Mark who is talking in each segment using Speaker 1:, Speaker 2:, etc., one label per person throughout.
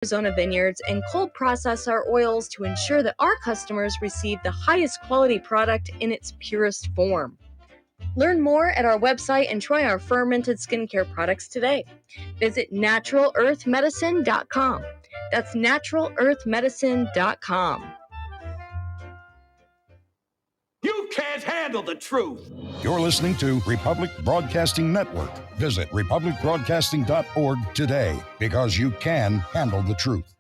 Speaker 1: Arizona vineyards and cold process our oils to ensure that our customers receive the highest quality product in its purest form. Learn more at our website and try our fermented skincare products today. Visit naturalearthmedicine.com. That's naturalearthmedicine.com.
Speaker 2: You can't handle the truth.
Speaker 3: You're listening to Republic Broadcasting Network. Visit republicbroadcasting.org today, because you can handle the truth.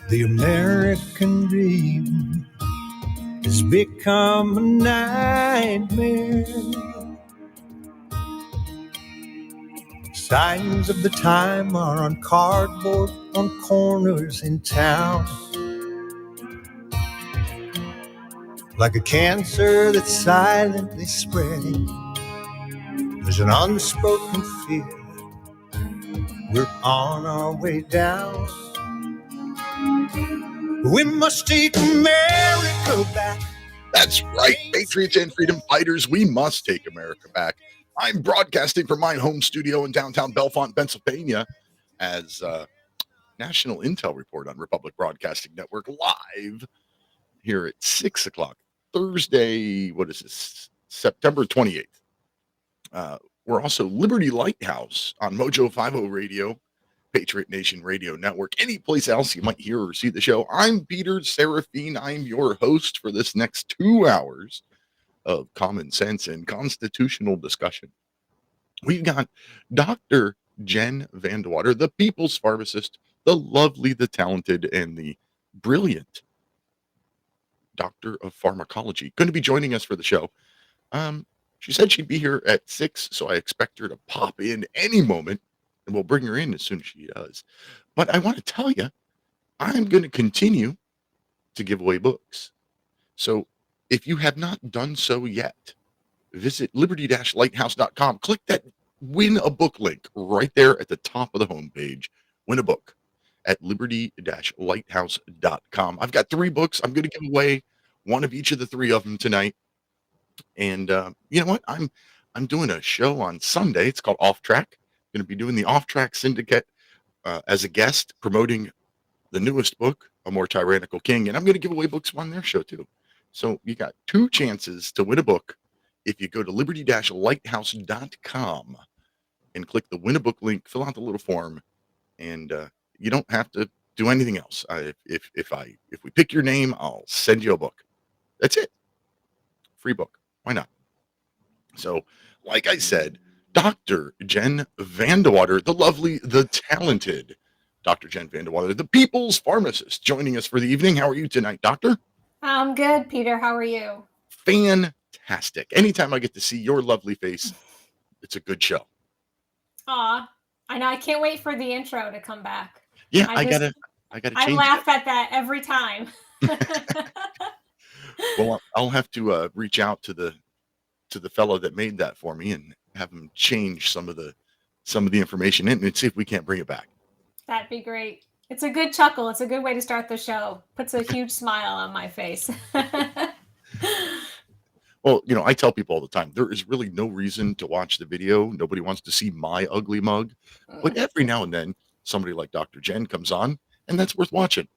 Speaker 4: The American dream has become a nightmare. Signs of the time are on cardboard on corners in town. Like a cancer that's silently spreading, there's an unspoken fear. We're on our way down. We must take America back.
Speaker 5: That's right, patriots and freedom fighters, we must take America back. I'm broadcasting from my home studio in downtown Bellefonte, Pennsylvania, as National Intel Report on Republic Broadcasting Network live here at 6 o'clock, Thursday, what is this, September 28th. We're also Liberty Lighthouse on Mojo 50 Radio, Patriot Nation Radio Network, any place else you might hear or see the show. I'm Peter Serafine. I'm your host for this next 2 hours of common sense and constitutional discussion. We've got Dr. Jen VanDeWater, the people's pharmacist, the lovely, the talented, and the brilliant doctor of pharmacology, going to be joining us for the show. She said she'd be here at 6, so I expect her to pop in any moment, and we'll bring her in as soon as she does. But I want to tell you, I'm going to continue to give away books. So if you have not done so yet, visit liberty-lighthouse.com. Click that win a book link right there at the top of the homepage. Win a book at liberty-lighthouse.com. I've got 3 books. I'm going to give away one of each of the 3 of them tonight. And you know what? I'm doing a show on Sunday. It's called Off Track. I'm going to be doing the Off Track Syndicate as a guest, promoting the newest book, A More Tyrannical King. And I'm going to give away books on their show too. So you got 2 chances to win a book if you go to liberty-lighthouse.com and click the win a book link, fill out the little form, and you don't have to do anything else. If we pick your name, I'll send you a book. That's it. Free book. Why not? So, like I said, Dr. Jen VanDeWater, the lovely, the talented Dr. Jen VanDeWater, the people's pharmacist, joining us for the evening. How are you tonight, doctor?
Speaker 6: I'm good, Peter. How are you?
Speaker 5: Fantastic. Anytime I get to see your lovely face, it's a good show.
Speaker 6: Aw, I know. I can't wait for the intro to come back.
Speaker 5: Yeah, I gotta change
Speaker 6: I laugh at that every time.
Speaker 5: Well, I'll have to reach out to the fellow that made that for me and have him change some of the information in and see if we can't bring it back.
Speaker 6: That'd be great. It's a good chuckle. It's a good way to start the show. Puts a huge smile on my face.
Speaker 5: Well, you know, I tell people all the time, there is really no reason to watch the video. Nobody wants to see my ugly mug. But every now and then, somebody like Dr. Jen comes on, and that's worth watching.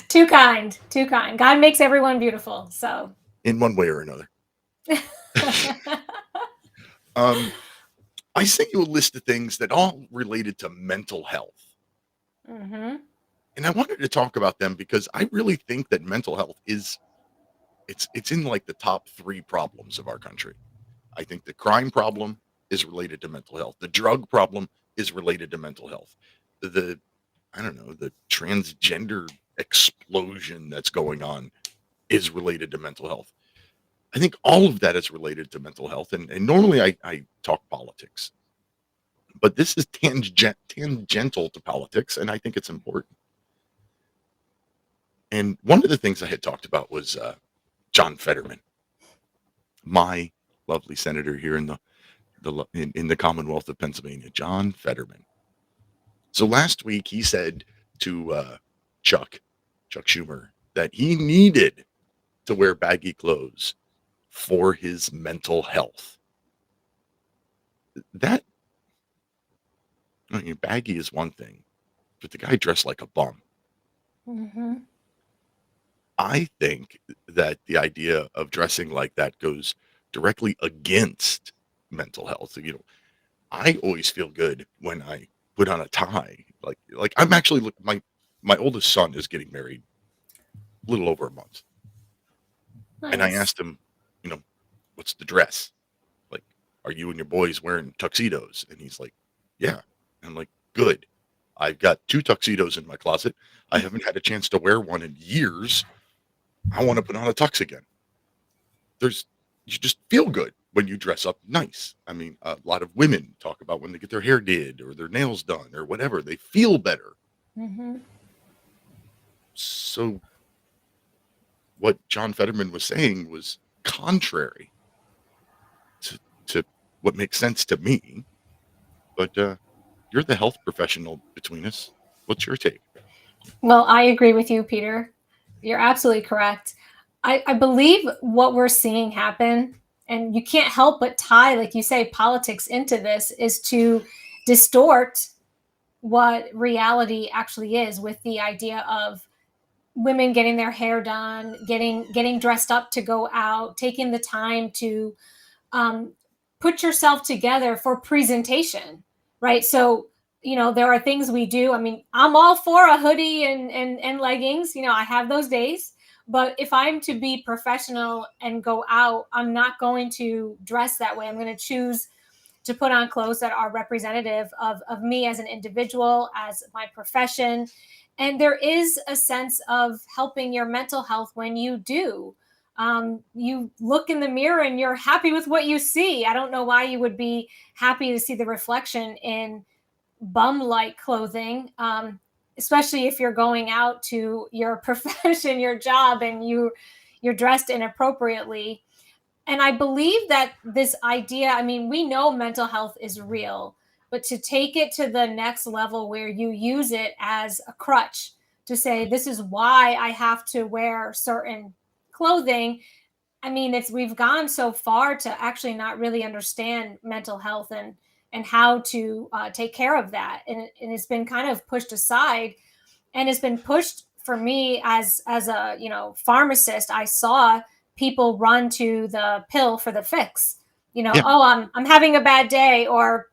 Speaker 6: Too kind. Too kind. God makes everyone beautiful. So
Speaker 5: in one way or another. I sent you a list of things that all related to mental health.
Speaker 6: Mm-hmm.
Speaker 5: And I wanted to talk about them because I really think that mental health it's in like the top 3 problems of our country. I think the crime problem is related to mental health. The drug problem is related to mental health. The transgender explosion that's going on is related to mental health. I think all of that is related to mental health. And normally I talk politics, but this is tangential to politics, and I think it's important. And one of the things I had talked about was John Fetterman, my lovely senator here in the Commonwealth of Pennsylvania, John Fetterman. So last week he said to Chuck Schumer that he needed to wear baggy clothes for his mental health. That, I mean, baggy is one thing, but the guy dressed like a bum.
Speaker 6: Mm-hmm.
Speaker 5: I think that the idea of dressing like that goes directly against mental health. You know, I always feel good when I put on a tie. Like I'm actually my oldest son is getting married a little over a month. And I
Speaker 6: Nice.
Speaker 5: asked him, you know, what's the dress? Like, are you and your boys wearing tuxedos? And he's like, yeah. And I'm like, good. I've got 2 tuxedos in my closet. I haven't had a chance to wear one in years. I want to put on a tux again. You just feel good when you dress up nice. I mean, a lot of women talk about when they get their hair did or their nails done or whatever, they feel better.
Speaker 6: Mm-hmm.
Speaker 5: So what John Fetterman was saying was contrary to what makes sense to me. But you're the health professional between us. What's your take?
Speaker 6: Well, I agree with you, Peter. You're absolutely correct. I believe what we're seeing happen, and you can't help but tie, like you say, politics into this, is to distort what reality actually is with the idea of women getting their hair done, getting dressed up to go out, taking the time to um, put yourself together for presentation, right? So, there are things we do. I mean, I'm all for a hoodie and leggings. I have those days. But if I'm to be professional and go out, I'm not going to dress that way. I'm going to choose to put on clothes that are representative of me as an individual, as my profession. And there is a sense of helping your mental health when you do. You look in the mirror and you're happy with what you see. I don't know why you would be happy to see the reflection in bum-like clothing, especially if you're going out to your profession, your job, and you're dressed inappropriately. And I believe that this idea, I mean, we know mental health is real, but to take it to the next level where you use it as a crutch to say, this is why I have to wear certain clothing. I mean, we've gone so far to actually not really understand mental health and how to take care of that. And it's been kind of pushed aside, and it's been pushed for me as a, pharmacist. I saw people run to the pill for the fix,
Speaker 5: Yeah.
Speaker 6: oh, I'm having a bad day, or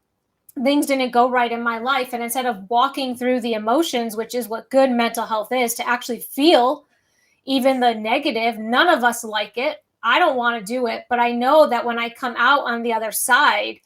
Speaker 6: things didn't go right in my life. And instead of walking through the emotions, which is what good mental health is, to actually feel even the negative, none of us like it. I don't want to do it, but I know that when I come out on the other side,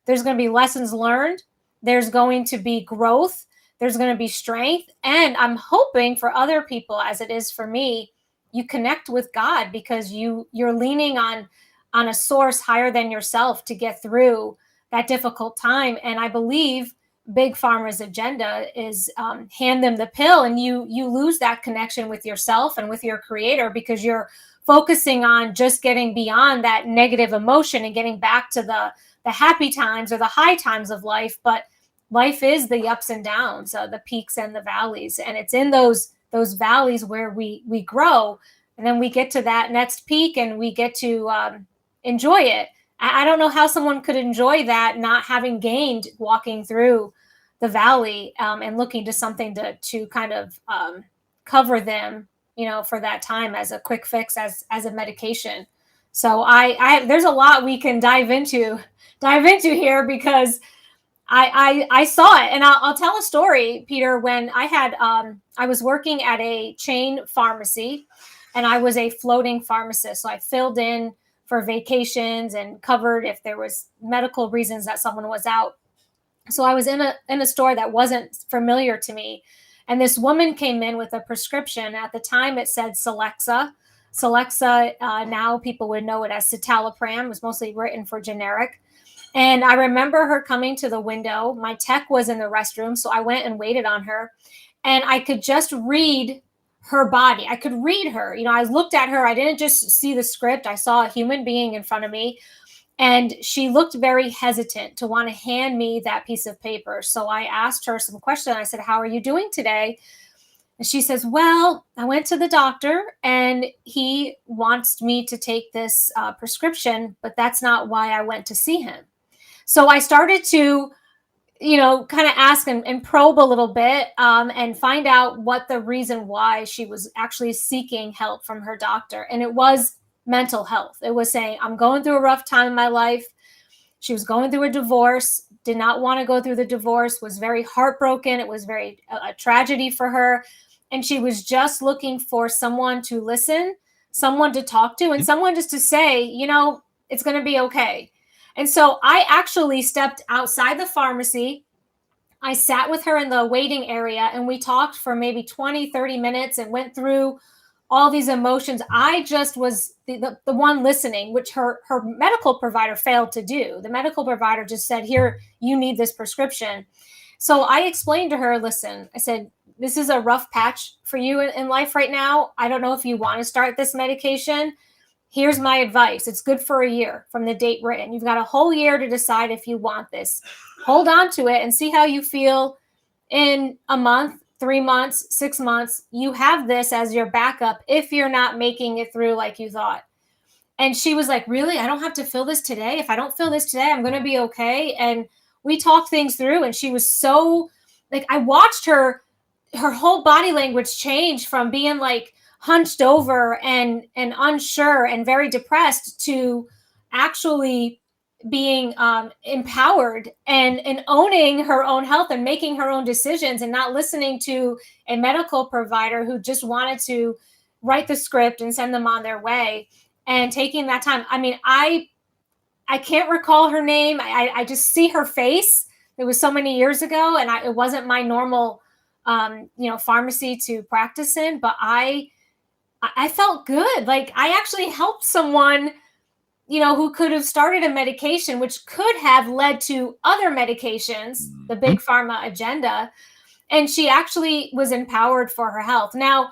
Speaker 6: there's going to be lessons learned. There's going to be growth. There's going to be strength. And I'm hoping for other people, as it is for me, you connect with God because you're leaning on a source higher than yourself to get through that difficult time. And I believe Big Pharma's agenda is hand them the pill, and you lose that connection with yourself and with your creator because you're focusing on just getting beyond that negative emotion and getting back to the happy times or the high times of life. But life is the ups and downs, the peaks and the valleys, and it's in those valleys where we grow, and then we get to that next peak and we get to enjoy it. I don't know how someone could enjoy that not having gained walking through the valley and looking to something to kind of cover them, for that time as a quick fix, as a medication. So I there's a lot we can dive into here because I saw it. And I'll tell a story, Peter. When I was working at a chain pharmacy, and I was a floating pharmacist. So I filled in for vacations and covered if there was medical reasons that someone was out. So I was in a store that wasn't familiar to me. And this woman came in with a prescription. At the time, it said Celexa. Celexa, now people would know it as citalopram, was mostly written for generic. And I remember her coming to the window. My tech was in the restroom, so I went and waited on her. And I could just read her body. I could read her. I looked at her. I didn't just see the script. I saw a human being in front of me. And she looked very hesitant to want to hand me that piece of paper. So I asked her some questions. I said, "How are you doing today?" And she says, well, I went to the doctor and he wants me to take this prescription, but that's not why I went to see him. So I started to, kind of ask and probe a little bit, and find out what the reason why she was actually seeking help from her doctor. And it was mental health. It was saying, I'm going through a rough time in my life. She was going through a divorce, did not want to go through the divorce, was very heartbroken. It was a tragedy for her. And she was just looking for someone to listen, someone to talk to, and someone just to say, it's going to be okay. And so I actually stepped outside the pharmacy. I sat with her in the waiting area and we talked for maybe 20, 30 minutes and went through all these emotions. I just was the one listening, which her medical provider failed to do. The medical provider just said, here, you need this prescription. So I explained to her, listen, I said, this is a rough patch for you in life right now. I don't know if you want to start this medication. Here's my advice. It's good for a year from the date written. You've got a whole year to decide if you want this. Hold on to it and see how you feel in a month, 3 months, 6 months. You have this as your backup if you're not making it through like you thought. And she was like, really? I don't have to fill this today? If I don't fill this today, I'm going to be okay. And we talked things through and she was so, I watched her whole body language change from being hunched over and unsure and very depressed to actually being empowered and owning her own health and making her own decisions and not listening to a medical provider who just wanted to write the script and send them on their way, and taking that time. I mean, I can't recall her name. I just see her face. It was so many years ago, and it wasn't my normal pharmacy to practice in, but I felt good. I actually helped someone, who could have started a medication, which could have led to other medications, the big pharma agenda. And she actually was empowered for her health. Now,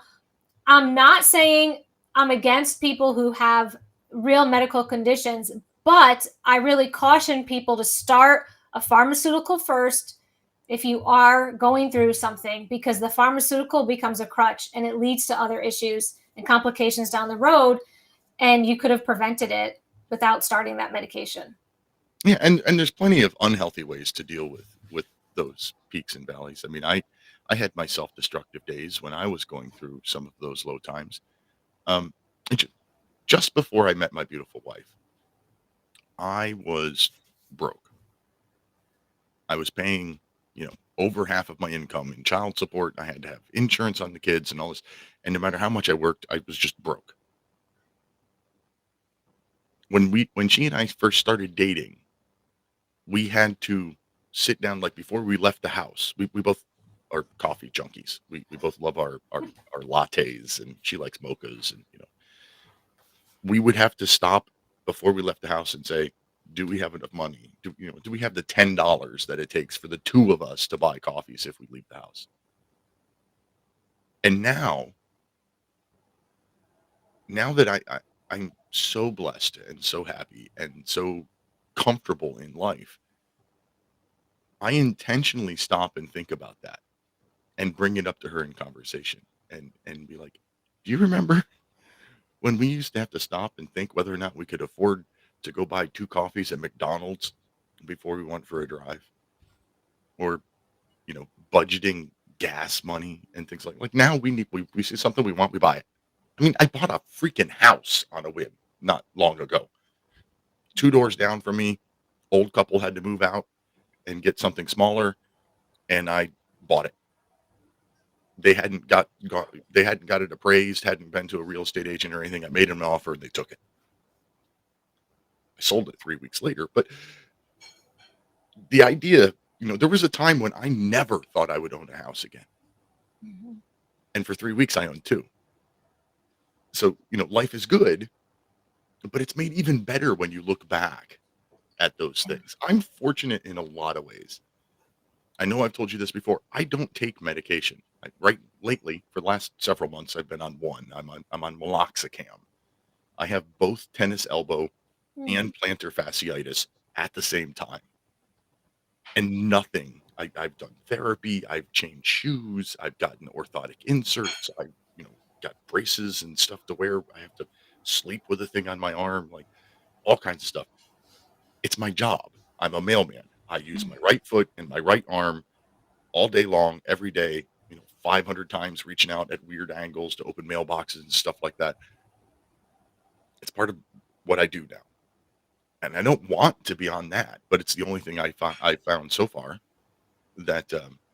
Speaker 6: I'm not saying I'm against people who have real medical conditions, but I really caution people to start a pharmaceutical first if you are going through something, because the pharmaceutical becomes a crutch and it leads to other issues and complications down the road, and you could have prevented it without starting that medication.
Speaker 5: Yeah, and there's plenty of unhealthy ways to deal with those peaks and valleys. I mean, I had my self-destructive days when I was going through some of those low times. Um, just before I met my beautiful wife, I was broke. I was paying, over half of my income in child support. I had to have insurance on the kids and all this. And no matter how much I worked, I was just broke. When she and I first started dating, we had to sit down, before we left the house. We both are coffee junkies. We both love our lattes, and she likes mochas, and we would have to stop before we left the house and say, do we have enough money? Do we have the $10 that it takes for the two of us to buy coffees if we leave the house? And now that I'm so blessed and so happy and so comfortable in life, I intentionally stop and think about that and bring it up to her in conversation and be like, do you remember when we used to have to stop and think whether or not we could afford to go buy 2 coffees at McDonald's before we went for a drive? Or, budgeting gas money and things like now we see something we want, we buy it. I mean, I bought a freaking house on a whim not long ago. 2 doors down from me, old couple had to move out and get something smaller, and I bought it. They hadn't got it appraised, hadn't been to a real estate agent or anything. I made them an offer and they took it. I sold it 3 weeks later, but the idea, there was a time when I never thought I would own a house again.
Speaker 6: Mm-hmm.
Speaker 5: And for 3 weeks I owned 2. So, life is good, but it's made even better when you look back at those things. I'm fortunate in a lot of ways. I know I've told you this before. I don't take medication. Lately, for the last several months, I've been on one. I'm on meloxicam. I have both tennis elbow and plantar fasciitis at the same time. And nothing I've done therapy. I've changed shoes. I've gotten orthotic inserts. I, got braces and stuff to wear. I have to sleep with a thing on my arm, like all kinds of stuff. It's my job. I'm a mailman. I use my right foot and my right arm all day long, every day, 500 times reaching out at weird angles to open mailboxes and stuff like that. It's part of what I do now. And I don't want to be on that, but it's the only thing I found so far that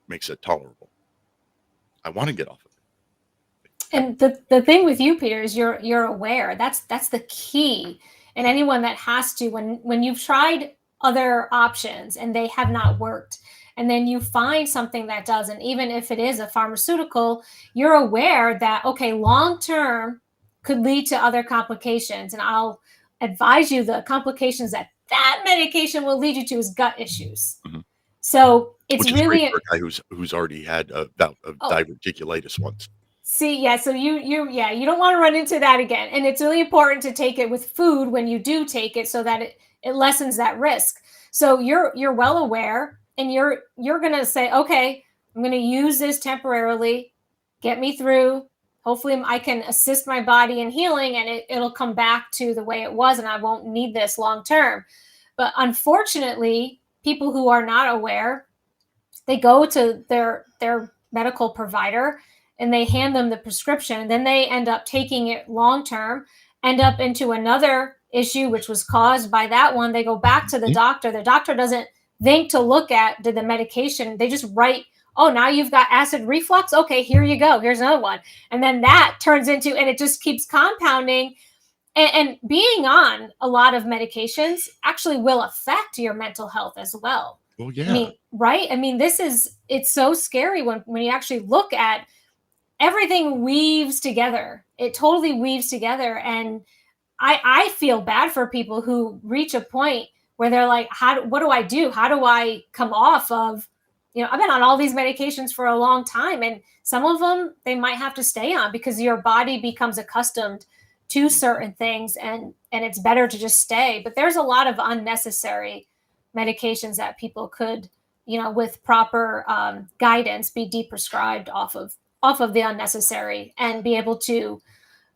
Speaker 5: makes it tolerable. I want to get off of it.
Speaker 6: And the thing with you, Peter, is you're aware. That's the key. And anyone that has to, when you've tried other options and they have not worked, and then you find something that doesn't, even if it is a pharmaceutical, you're aware that, okay, long term could lead to other complications. And I'll advise you the complications that medication will lead you to is gut issues.
Speaker 5: Mm-hmm.
Speaker 6: So it's
Speaker 5: Which is
Speaker 6: really
Speaker 5: great for a guy who's already had a bout of diverticulitis once.
Speaker 6: See, yeah, so you don't want to run into that again. And it's really important to take it with food when you do take it so that it lessens that risk. So you're well aware, and you're going to say, okay, I'm going to use this temporarily, get me through. Hopefully I can assist my body in healing, and it'll come back to the way it was, and I won't need this long term. But unfortunately, people who are not aware, they go to their medical provider and they hand them the prescription, and then they end up taking it long term, end up into another issue which was caused by that one. They go back to the doctor. The doctor doesn't think to look at the medication. They just write, oh, now you've got acid reflux. Okay, here you go. Here's another one. And then that turns into, and it just keeps compounding. And being on a lot of medications actually will affect your mental health as well.
Speaker 5: Well, yeah.
Speaker 6: I mean, right? I mean, it's so scary when you actually look at everything weaves together. It totally weaves together. And I feel bad for people who reach a point where they're like, what do I do? How do I come off of, I've been on all these medications for a long time, and some of them they might have to stay on because your body becomes accustomed to certain things, and it's better to just stay. But there's a lot of unnecessary medications that people could, with proper guidance, be deprescribed off of the unnecessary and be able to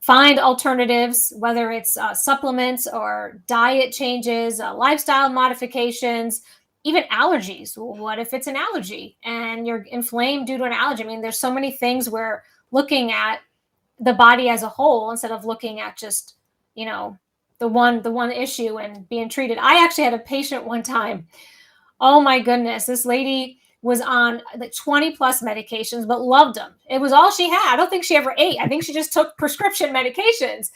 Speaker 6: find alternatives, whether it's supplements or diet changes, lifestyle modifications, even allergies. What if it's an allergy and you're inflamed due to an allergy? I mean, there's so many things we're looking at the body as a whole instead of looking at just, the one issue and being treated. I actually had a patient one time. Oh my goodness. This lady was on like 20 plus medications, but loved them. It was all she had. I don't think she ever ate. I think she just took prescription medications.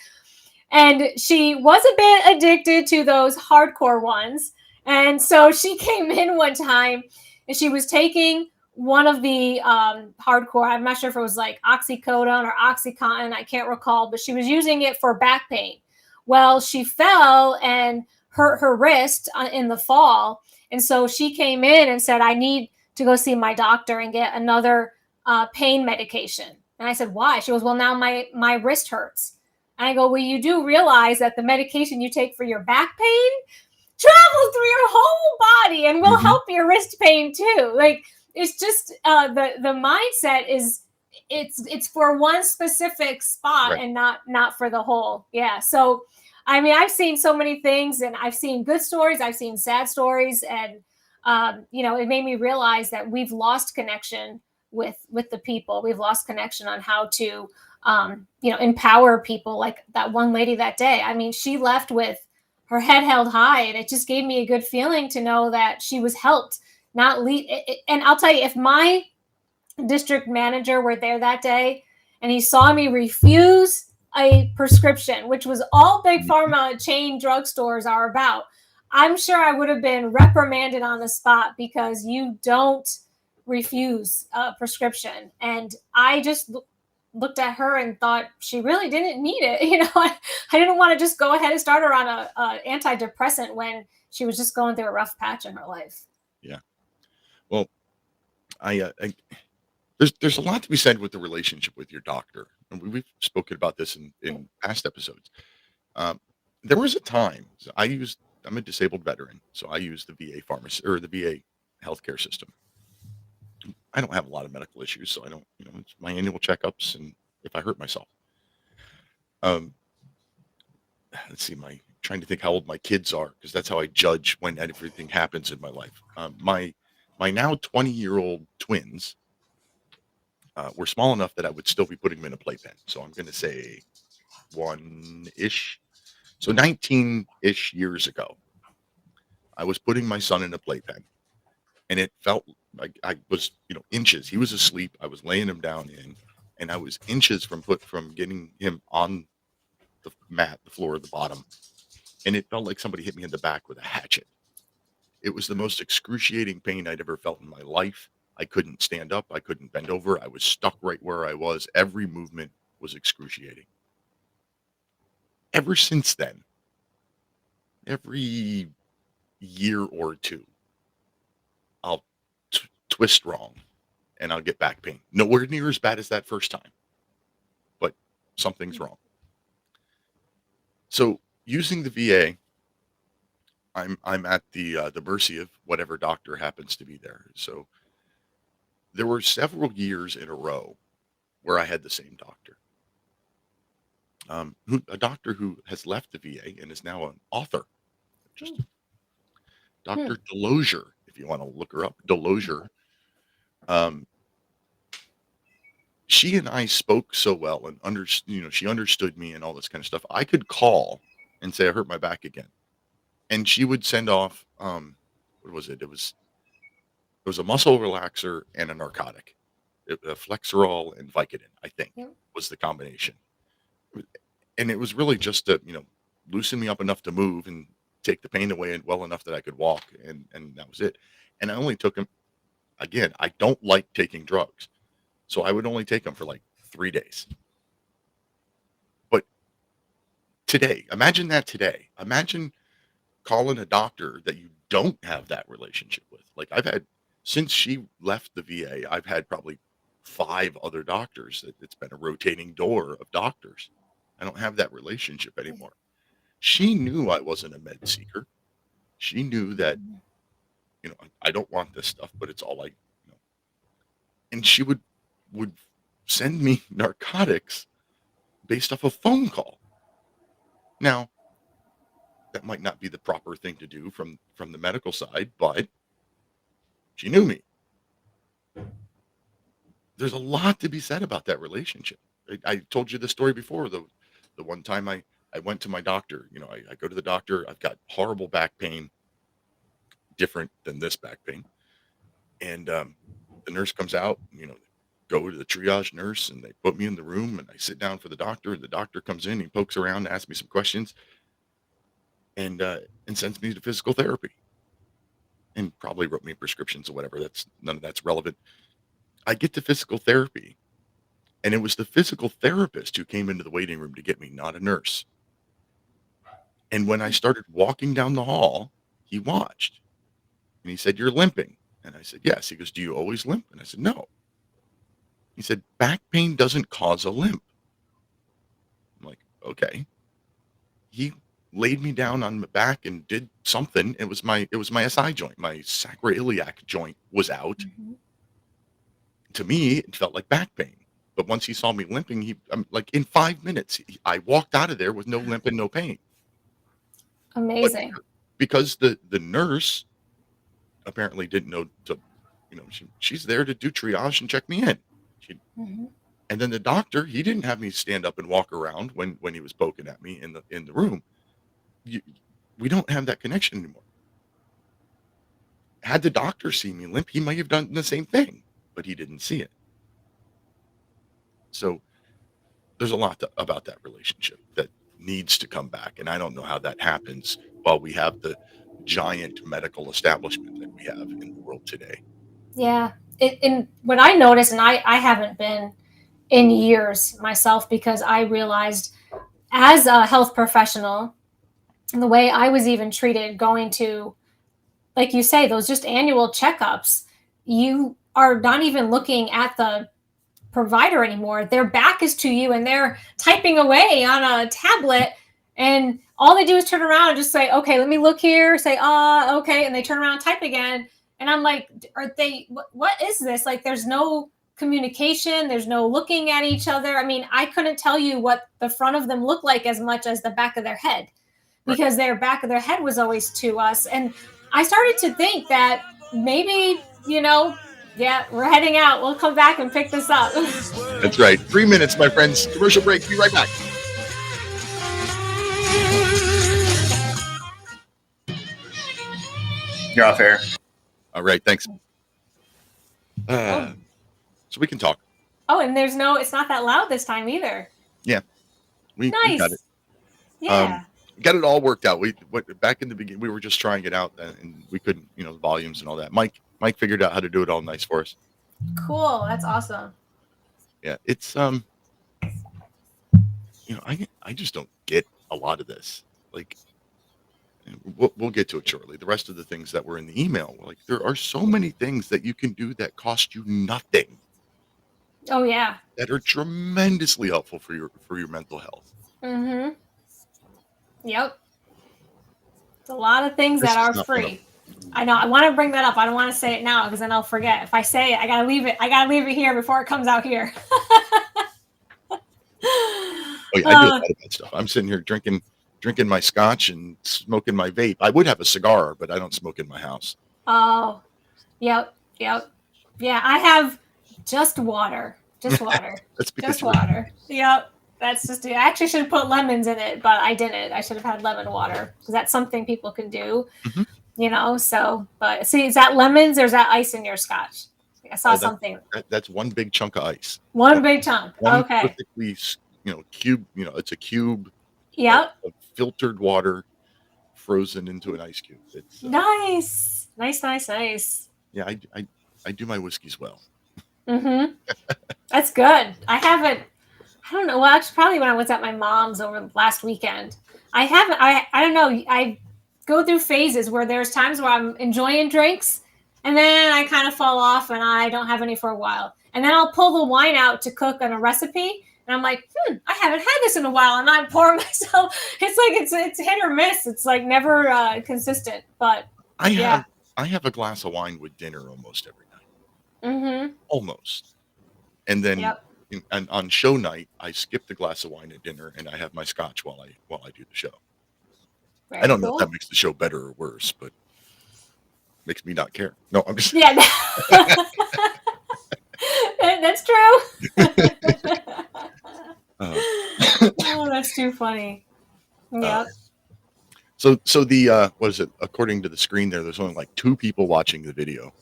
Speaker 6: And she was a bit addicted to those hardcore ones. And so she came in one time and she was taking one of the hardcore, I'm not sure if it was like oxycodone or Oxycontin, I can't recall, but she was using it for back pain. Well, she fell and hurt her wrist in the fall. And so she came in and said, I need to go see my doctor and get another pain medication. And I said, why? She goes, well, now my wrist hurts. And I go, well, you do realize that the medication you take for your back pain travels through your whole body and will help your wrist pain too. Like, it's just the mindset is it's for one specific spot, right, and not for the whole. Yeah. So, I mean, I've seen so many things, and I've seen good stories, I've seen sad stories, and it made me realize that we've lost connection with the people. We've lost connection on how to empower people. Like that one lady that day. I mean, she left with her head held high, and it just gave me a good feeling to know that she was helped. Not lead. And I'll tell you, if my district manager were there that day and he saw me refuse a prescription, which was all big pharma chain drugstores are about, I'm sure I would have been reprimanded on the spot because you don't refuse a prescription. And I just looked at her and thought she really didn't need it. I didn't want to just go ahead and start her on a antidepressant when she was just going through a rough patch in her life.
Speaker 5: Yeah. Well, there's a lot to be said with the relationship with your doctor, and we've spoken about this in past episodes. There was a time I'm a disabled veteran, so I used the VA pharmacy or the VA healthcare system, I don't have a lot of medical issues, so I don't, it's my annual checkups and if I hurt myself. Um, let's see, trying to think how old my kids are because that's how I judge when everything happens in my life. My now 20-year-old twins were small enough that I would still be putting them in a playpen. So I'm going to say one-ish. So 19-ish years ago, I was putting my son in a playpen, and it felt like I was, inches. He was asleep. I was laying him down and I was inches from getting him on the mat, the floor at the bottom, and it felt like somebody hit me in the back with a hatchet. It was the most excruciating pain I'd ever felt in my life. I couldn't stand up. I couldn't bend over. I was stuck right where I was. Every movement was excruciating. Ever since then, every year or two, I'll twist wrong and I'll get back pain. Nowhere near as bad as that first time, but something's wrong. So using the VA, I'm at the mercy of whatever doctor happens to be there. So there were several years in a row where I had the same doctor. A doctor who has left the VA and is now an author. Just Dr. Delosier, if you want to look her up, Delosier. She and I spoke so well and she understood me and all this kind of stuff. I could call and say I hurt my back again, and she would send off what was it? It was a muscle relaxer and a narcotic, Flexerol and Vicodin, I think, was the combination. And it was really just to loosen me up enough to move and take the pain away and well enough that I could walk, and that was it. And I only took them. Again, I don't like taking drugs, so I would only take them for like 3 days. But today, imagine that today. Imagine calling a doctor that you don't have that relationship with. Like since she left the VA, I've had probably 5 other doctors. It's been a rotating door of doctors. I don't have that relationship anymore. She knew I wasn't a med seeker. She knew that, I don't want this stuff, but it's all and she would send me narcotics based off a phone call. Now, that might not be the proper thing to do from the medical side, but she knew me. There's a lot to be said about that relationship. I told you the story before, the one time I went to my doctor. I go to the doctor. I've got horrible back pain, different than this back pain. And the nurse comes out, go to the triage nurse, and they put me in the room, and I sit down for the doctor. And the doctor comes in, he pokes around, asks me some questions, and sends me to physical therapy, and probably wrote me prescriptions or whatever. None of that's relevant. I get to physical therapy, and it was the physical therapist who came into the waiting room to get me, not a nurse. And when I started walking down the hall, he watched, and he said, "You're limping." And I said, "Yes." He goes, "Do you always limp?" And I said, "No." He said, "Back pain doesn't cause a limp." I'm like, okay. He laid me down on my back and did something. It was my SI joint. My sacroiliac joint was out. Mm-hmm. To me, it felt like back pain. But once he saw me limping, like in 5 minutes, I walked out of there with no limp and no pain.
Speaker 6: Amazing.
Speaker 5: But because the nurse apparently didn't know to, she's there to do triage and check me in. And then the doctor, he didn't have me stand up and walk around when he was poking at me in the room. We don't have that connection anymore. Had the doctor seen me limp, he might have done the same thing, but he didn't see it. So there's a lot about that relationship that needs to come back. And I don't know how that happens while we have the giant medical establishment that we have in the world today.
Speaker 6: Yeah. And what I noticed, and I haven't been in years myself, because I realized as a health professional, and the way I was even treated going to, like you say, those just annual checkups, you are not even looking at the provider anymore. Their back is to you and they're typing away on a tablet, and all they do is turn around and just say, "Okay, let me look here," say, "okay," and they turn around and type again. And I'm like, are they, what is this? Like, there's no communication. There's no looking at each other. I mean, I couldn't tell you what the front of them looked like as much as the back of their head, because their back of their head was always to us. And I started to think that maybe, yeah, we're heading out. We'll come back and pick this up.
Speaker 5: That's right. 3 minutes, my friends. Commercial break. Be right back.
Speaker 7: You're off air.
Speaker 5: All right. Thanks. So we can talk.
Speaker 6: Oh, and it's not that loud this time either.
Speaker 5: Yeah. We got it.
Speaker 6: Yeah.
Speaker 5: Got it all worked out. Back in the beginning, we were just trying it out and we couldn't, the volumes and all that. Mike figured out how to do it all nice for us.
Speaker 6: Cool. That's awesome.
Speaker 5: Yeah. It's, I just don't get a lot of this. Like, we'll get to it shortly. The rest of the things that were in the email, like, there are so many things that you can do that cost you nothing.
Speaker 6: Oh yeah.
Speaker 5: That are tremendously helpful for your mental health.
Speaker 6: Mm-hmm. Yep. It's a lot of things that are free. I know. I want to bring that up. I don't want to say it now because then I'll forget. If I say it, I gotta leave it. I gotta leave it here before it comes out here.
Speaker 5: Oh yeah, I do a lot of that stuff. I'm sitting here drinking my scotch and smoking my vape. I would have a cigar, but I don't smoke in my house.
Speaker 6: Oh, yep. Yeah, I have just water. That's just water. Yep. That's just it. I actually should have put lemons in it, but I didn't. I should have had lemon water because that's something people can do. Mm-hmm. So, but see, is that lemons or is that ice in your scotch? I saw something.
Speaker 5: That's one big chunk of ice.
Speaker 6: One big chunk. Okay.
Speaker 5: Perfectly, cube. It's a cube.
Speaker 6: Yep.
Speaker 5: Of filtered water frozen into an ice cube. It's
Speaker 6: nice.
Speaker 5: Yeah, I do my whiskeys well.
Speaker 6: Mm-hmm. That's good. I haven't. I don't know. Well, actually, probably when I was at my mom's over last weekend. I haven't. I don't know. I go through phases where there's times where I'm enjoying drinks, and then I kind of fall off, and I don't have any for a while. And then I'll pull the wine out to cook on a recipe, and I'm like, I haven't had this in a while, and I'm pouring myself. It's like it's hit or miss. It's like never consistent. But
Speaker 5: I have a glass of wine with dinner almost every night.
Speaker 6: Mm-hmm.
Speaker 5: Almost, and then. And on show night, I skip the glass of wine at dinner, and I have my scotch while I do the show. I don't know if that makes the show better or worse, but makes me not care. No, I'm just
Speaker 6: That's true. Oh, that's too funny. Yeah.
Speaker 5: So the what is it? According to the screen there's only like 2 people watching the video.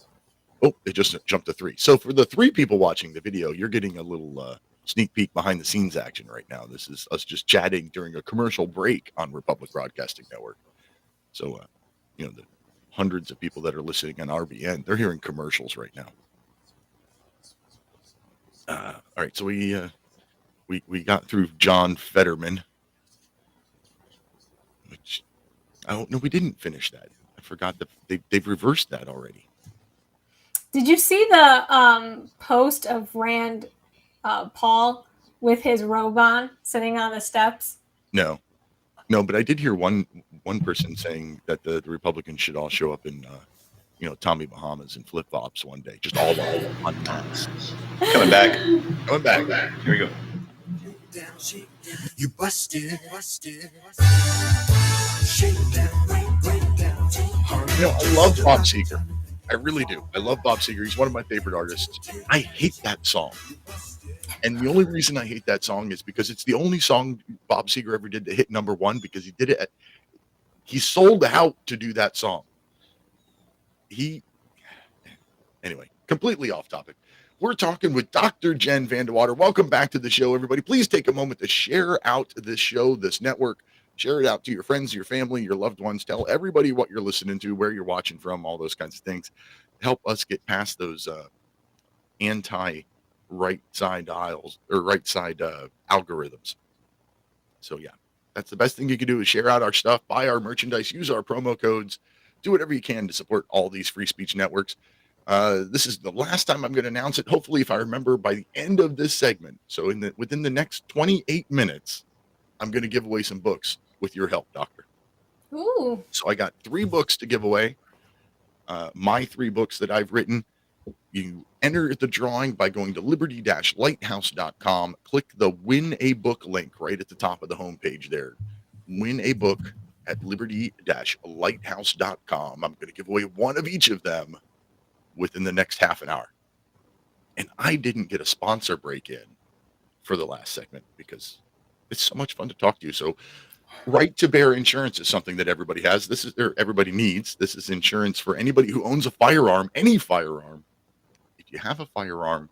Speaker 5: Oh, it just jumped to 3. So for the 3 people watching the video, you're getting a little sneak peek behind the scenes action right now. This is us just chatting during a commercial break on Republic Broadcasting Network. So, the hundreds of people that are listening on RBN, they're hearing commercials right now. All right, so we got through John Fetterman, which I don't know. We didn't finish that. I forgot that they've reversed that already.
Speaker 6: Did you see the post of Rand Paul with his robe on, sitting on the steps?
Speaker 5: No, but I did hear one person saying that the Republicans should all show up in, Tommy Bahamas and flip flops one day, just all on mass.
Speaker 7: Coming back.
Speaker 5: Here we go.
Speaker 4: You busted.
Speaker 5: I love Bob Seger. I really do. I love Bob Seger. He's one of my favorite artists. I hate that song. And the only reason I hate that song is because it's the only song Bob Seger ever did to hit #1 because he did it. He sold out to do that song. Anyway, completely off topic. We're talking with Dr. Jen VanDeWater. Welcome back to the show, everybody. Please take a moment to share out this show, this network. Share it out to your friends, your family, your loved ones. Tell everybody what you're listening to, where you're watching from, all those kinds of things. Help us get past those anti-right side aisles or right side algorithms. So yeah, that's the best thing you can do is share out our stuff, buy our merchandise, use our promo codes, do whatever you can to support all these free speech networks. This is the last time I'm going to announce it. Hopefully, if I remember by the end of this segment, so within the next 28 minutes, I'm going to give away some books with your help, Doctor.
Speaker 6: Ooh.
Speaker 5: So I got 3 books to give away. my 3 books that I've written. You enter the drawing by going to liberty-lighthouse.com. Click the Win a Book link right at the top of the homepage there. Win a book at liberty-lighthouse.com. I'm going to give away one of each of them within the next half an hour. And I didn't get a sponsor break in for the last segment because it's so much fun to talk to you. So right to bear insurance is something that everybody has. Everybody needs. This is insurance for anybody who owns a firearm, any firearm. If you have a firearm,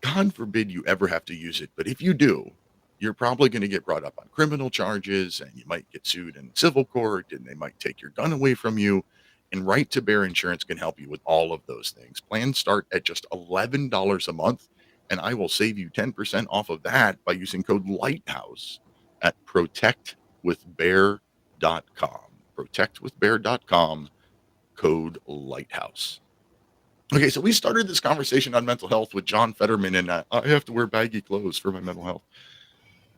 Speaker 5: God forbid you ever have to use it. But if you do, you're probably going to get brought up on criminal charges and you might get sued in civil court and they might take your gun away from you. And right to bear insurance can help you with all of those things. Plans start at just $11 a month. And I will save you 10% off of that by using code Lighthouse at protectwithbear.com. Protectwithbear.com, code Lighthouse. Okay, so we started this conversation on mental health with John Fetterman, and I have to wear baggy clothes for my mental health.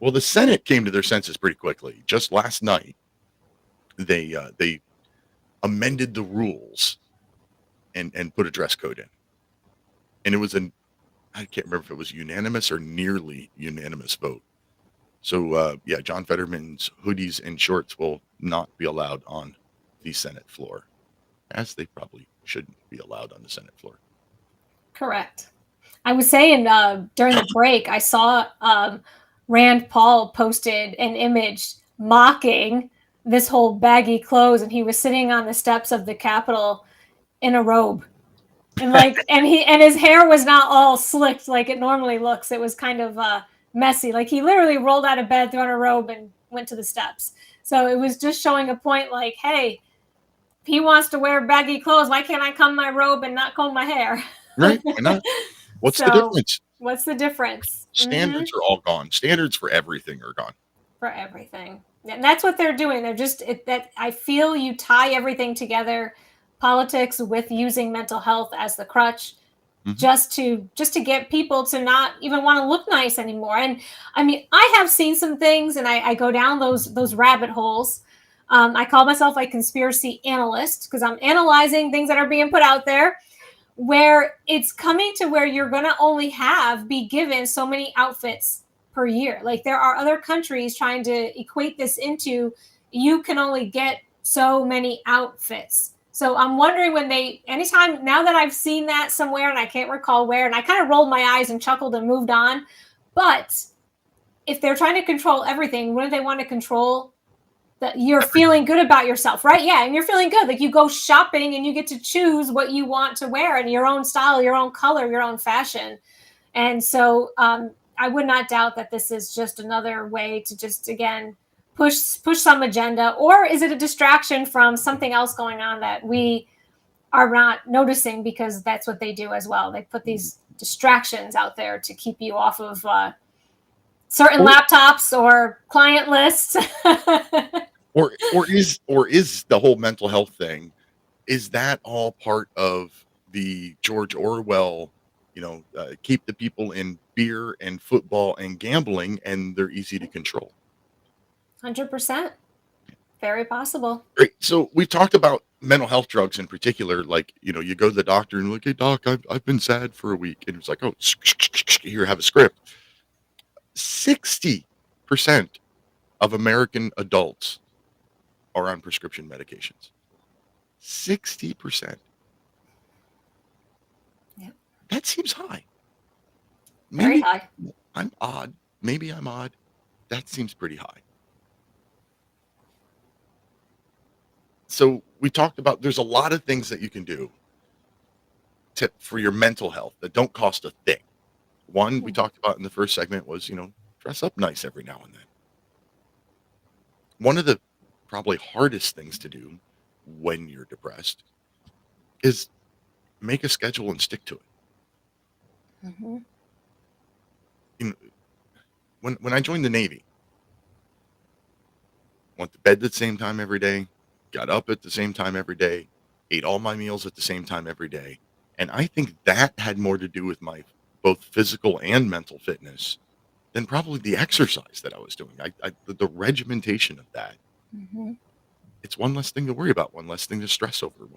Speaker 5: Well, the Senate came to their senses pretty quickly. Just last night, they amended the rules and put a dress code in. And it was I can't remember if it was unanimous or nearly unanimous vote. So, John Fetterman's hoodies and shorts will not be allowed on the Senate floor, as they probably shouldn't be allowed on the Senate floor.
Speaker 6: Correct. I was saying during the break, I saw Rand Paul posted an image mocking this whole baggy clothes, and he was sitting on the steps of the Capitol in a robe. And and his hair was not all slicked like it normally looks. It was kind of messy. Like he literally rolled out of bed, threw on a robe, and went to the steps. So it was just showing a point like, hey, if he wants to wear baggy clothes, why can't I comb my robe and not comb my hair?
Speaker 5: Right? Why not? What's the difference?
Speaker 6: What's the difference?
Speaker 5: Standards are all gone. Standards for everything are gone.
Speaker 6: For everything. And that's what they're doing. They're just that I feel you tie everything together, politics with using mental health as the crutch, just to get people to not even want to look nice anymore. And I mean, I have seen some things, and I go down those rabbit holes. I call myself a conspiracy analyst because I'm analyzing things that are being put out there, where it's coming to where you're going to only be given so many outfits per year. Like there are other countries trying to equate this into you can only get so many outfits. So I'm wondering anytime now that I've seen that somewhere and I can't recall where, and I kind of rolled my eyes and chuckled and moved on. But if they're trying to control everything, wouldn't they want to control that you're feeling good about yourself, right? Yeah, and you're feeling good. Like you go shopping and you get to choose what you want to wear in your own style, your own color, your own fashion. And so I would not doubt that this is just another way to just, again, push some agenda. Or is it a distraction from something else going on that we are not noticing because that's what they do as well. They put these distractions out there to keep you off of certain laptops or client lists.
Speaker 5: or is the whole mental health thing, is that all part of the George Orwell, keep the people in beer and football and gambling and they're easy to control?
Speaker 6: 100%. Very possible.
Speaker 5: Great. So we've talked about mental health drugs in particular. Like, you go to the doctor and look, hey doc, I've been sad for a week. And it's like, oh, here, have a script. 60% of American adults are on prescription medications. 60%.
Speaker 6: Yeah.
Speaker 5: That seems high.
Speaker 6: Very high.
Speaker 5: I'm odd. Maybe I'm odd. That seems pretty high. So we talked about there's a lot of things that you can do for your mental health that don't cost a thing. One we talked about in the first segment was, dress up nice every now and then. One of the probably hardest things to do when you're depressed is make a schedule and stick to it. When I joined the Navy, went to bed at the same time every day, got up at the same time every day, ate all my meals at the same time every day. And I think that had more to do with my both physical and mental fitness than probably the exercise that I was doing. The regimentation of that. It's one less thing to worry about, one less thing to stress over.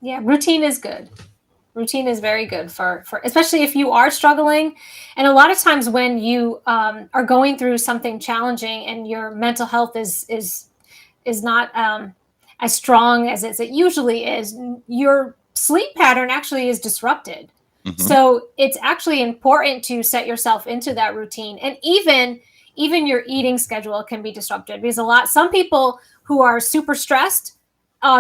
Speaker 6: Yeah, routine is good. Routine is very good for especially if you are struggling. And a lot of times when you are going through something challenging and your mental health is not as strong as it usually is, your sleep pattern actually is disrupted. So it's actually important to set yourself into that routine. And even your eating schedule can be disrupted, because some people who are super stressed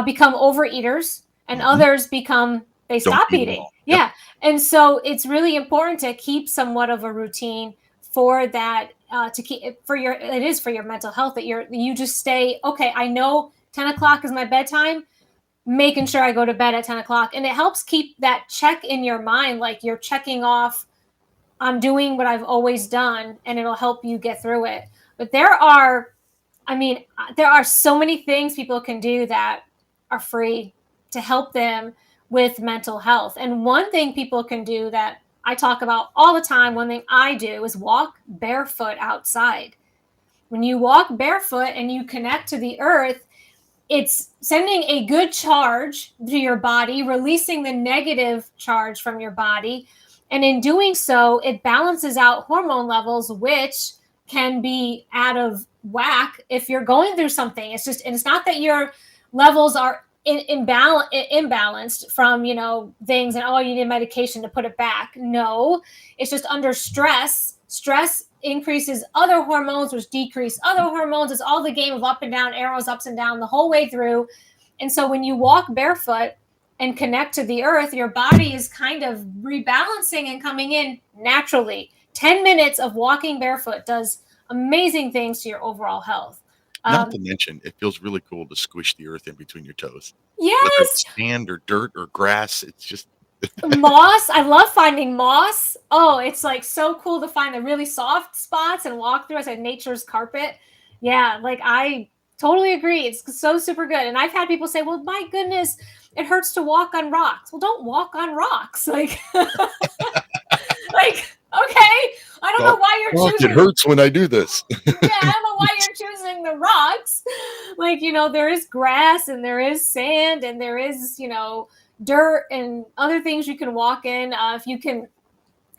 Speaker 6: become overeaters, and others they
Speaker 5: Don't
Speaker 6: stop
Speaker 5: eat at
Speaker 6: eating.
Speaker 5: all. Yep.
Speaker 6: Yeah. And so it's really important to keep somewhat of a routine for that, to keep it is for your mental health, that you just stay, okay, I know 10 o'clock is my bedtime, making sure I go to bed at 10 o'clock. And it helps keep that check in your mind, like you're checking off, I'm doing what I've always done, and it'll help you get through it. But there are so many things people can do that are free to help them with mental health. And one thing people can do that I talk about all the time, one thing I do, is walk barefoot outside. When you walk barefoot and you connect to the earth, it's sending a good charge to your body, releasing the negative charge from your body. And in doing so, it balances out hormone levels, which can be out of whack if you're going through something. It's not that your levels are imbalanced from, things, and, oh, you need medication to put it back. No, it's just under stress. Stress increases other hormones, which decrease other hormones. It's all the game of up and down, arrows, ups and down the whole way through. And so when you walk barefoot and connect to the earth, your body is kind of rebalancing and coming in naturally. 10 minutes of walking barefoot does amazing things to your overall health.
Speaker 5: Not to mention, it feels really cool to squish the earth in between your toes.
Speaker 6: Yes.
Speaker 5: Whether it's sand or dirt or grass, it's just
Speaker 6: moss. I love finding moss. Oh, it's like so cool to find the really soft spots and walk through. It's like nature's carpet. Yeah, like I totally agree. It's so super good. And I've had people say, well, my goodness, it hurts to walk on rocks. Well, don't walk on rocks. Like, okay, I don't know why you're choosing.
Speaker 5: It hurts when I do this.
Speaker 6: Yeah, I don't know why you're choosing the rocks. Like, there is grass and there is sand and there is, dirt and other things you can walk in. If you can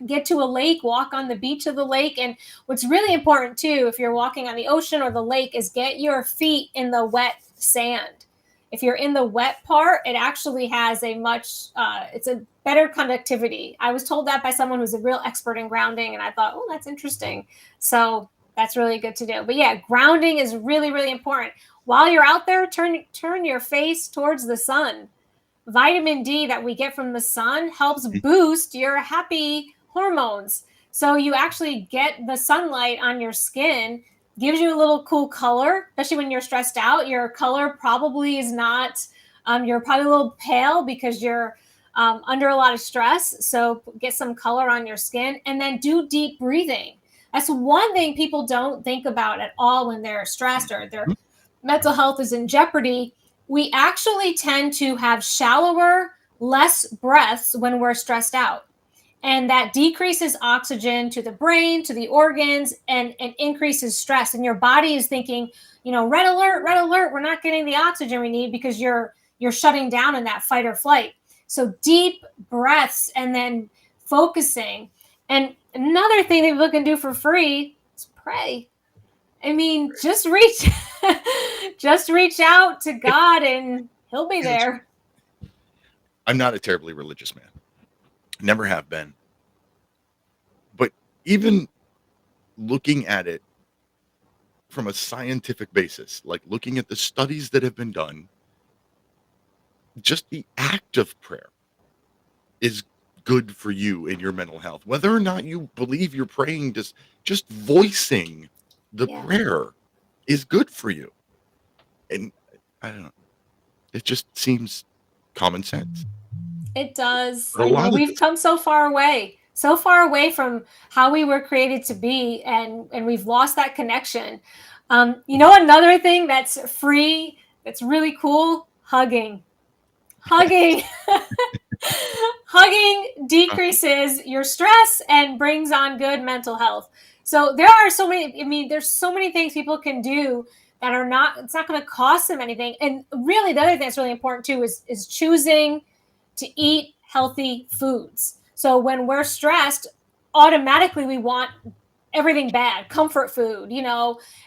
Speaker 6: get to a lake, walk on the beach of the lake. And what's really important too, if you're walking on the ocean or the lake, is get your feet in the wet sand. If you're in the wet part, it actually has it's a better conductivity. I was told that by someone who's a real expert in grounding, and I thought, oh, that's interesting. So that's really good to do. But yeah, grounding is really, really important. While you're out there, turn your face towards the sun. Vitamin D that we get from the sun helps boost your happy hormones. So you actually get the sunlight on your skin, gives you a little cool color, especially when you're stressed out. Your color probably is not, you're probably a little pale because you're under a lot of stress. So get some color on your skin, and then do deep breathing. That's one thing people don't think about at all when they're stressed or their mental health is in jeopardy. We actually tend to have shallower, less breaths when we're stressed out. And that decreases oxygen to the brain, to the organs, and increases stress. And your body is thinking, red alert, we're not getting the oxygen we need because you're shutting down in that fight or flight. So deep breaths and then focusing. And another thing that people can do for free is pray. I mean, just reach out to God and he'll be there.
Speaker 5: I'm not a terribly religious man. Never have been. But even looking at it from a scientific basis, like looking at the studies that have been done, just the act of prayer is good for you in your mental health. Whether or not you believe you're praying, just voicing the prayer is good for you. And I don't know. It just seems common sense.
Speaker 6: It does. I know we've come so far away from how we were created to be, and we've lost that connection. Another thing that's free, that's really cool, hugging. Hugging decreases your stress and brings on good mental health. So there's so many things people can do that it's not going to cost them anything. And really, the other thing that's really important too is choosing to eat healthy foods. So when we're stressed, automatically we want everything bad, comfort food,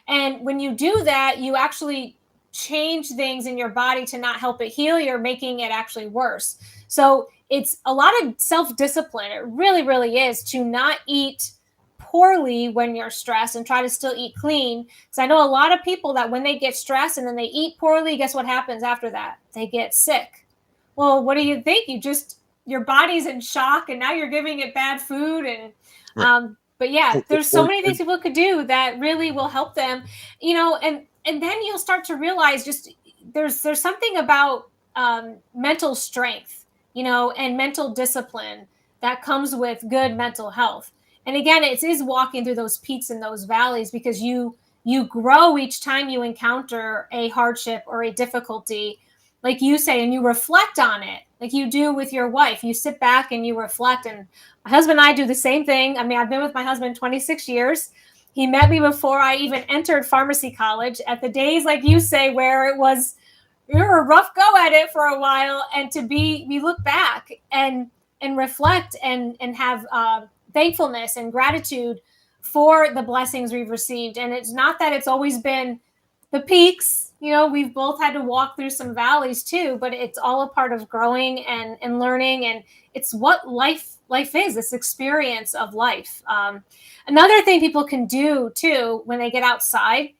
Speaker 6: and when you do that, you actually change things in your body to not help it heal. You're making it actually worse. So it's a lot of self-discipline. It really, really is, to not eat poorly when you're stressed and try to still eat clean. Because I know a lot of people that when they get stressed and then they eat poorly, guess what happens after that? They get sick. Well, what do you think? Your body's in shock, and now you're giving it bad food. And
Speaker 5: Right.
Speaker 6: but yeah, there's so many things
Speaker 5: Or-
Speaker 6: people could do that really will help them, and then you'll start to realize just there's something about mental strength, and mental discipline that comes with good mental health. And again, it is walking through those peaks and those valleys, because you grow each time you encounter a hardship or a difficulty, like you say, and you reflect on it, like you do with your wife. You sit back and you reflect. And my husband and I do the same thing. I mean, I've been with my husband 26 years. He met me before I even entered pharmacy college, at the days, like you say, where you were a rough go at it for a while. And we look back and reflect and have thankfulness and gratitude for the blessings we've received. And it's not that it's always been the peaks. We've both had to walk through some valleys too, but it's all a part of growing and learning. And it's what life is, this experience of life. Another thing people can do too when they get outside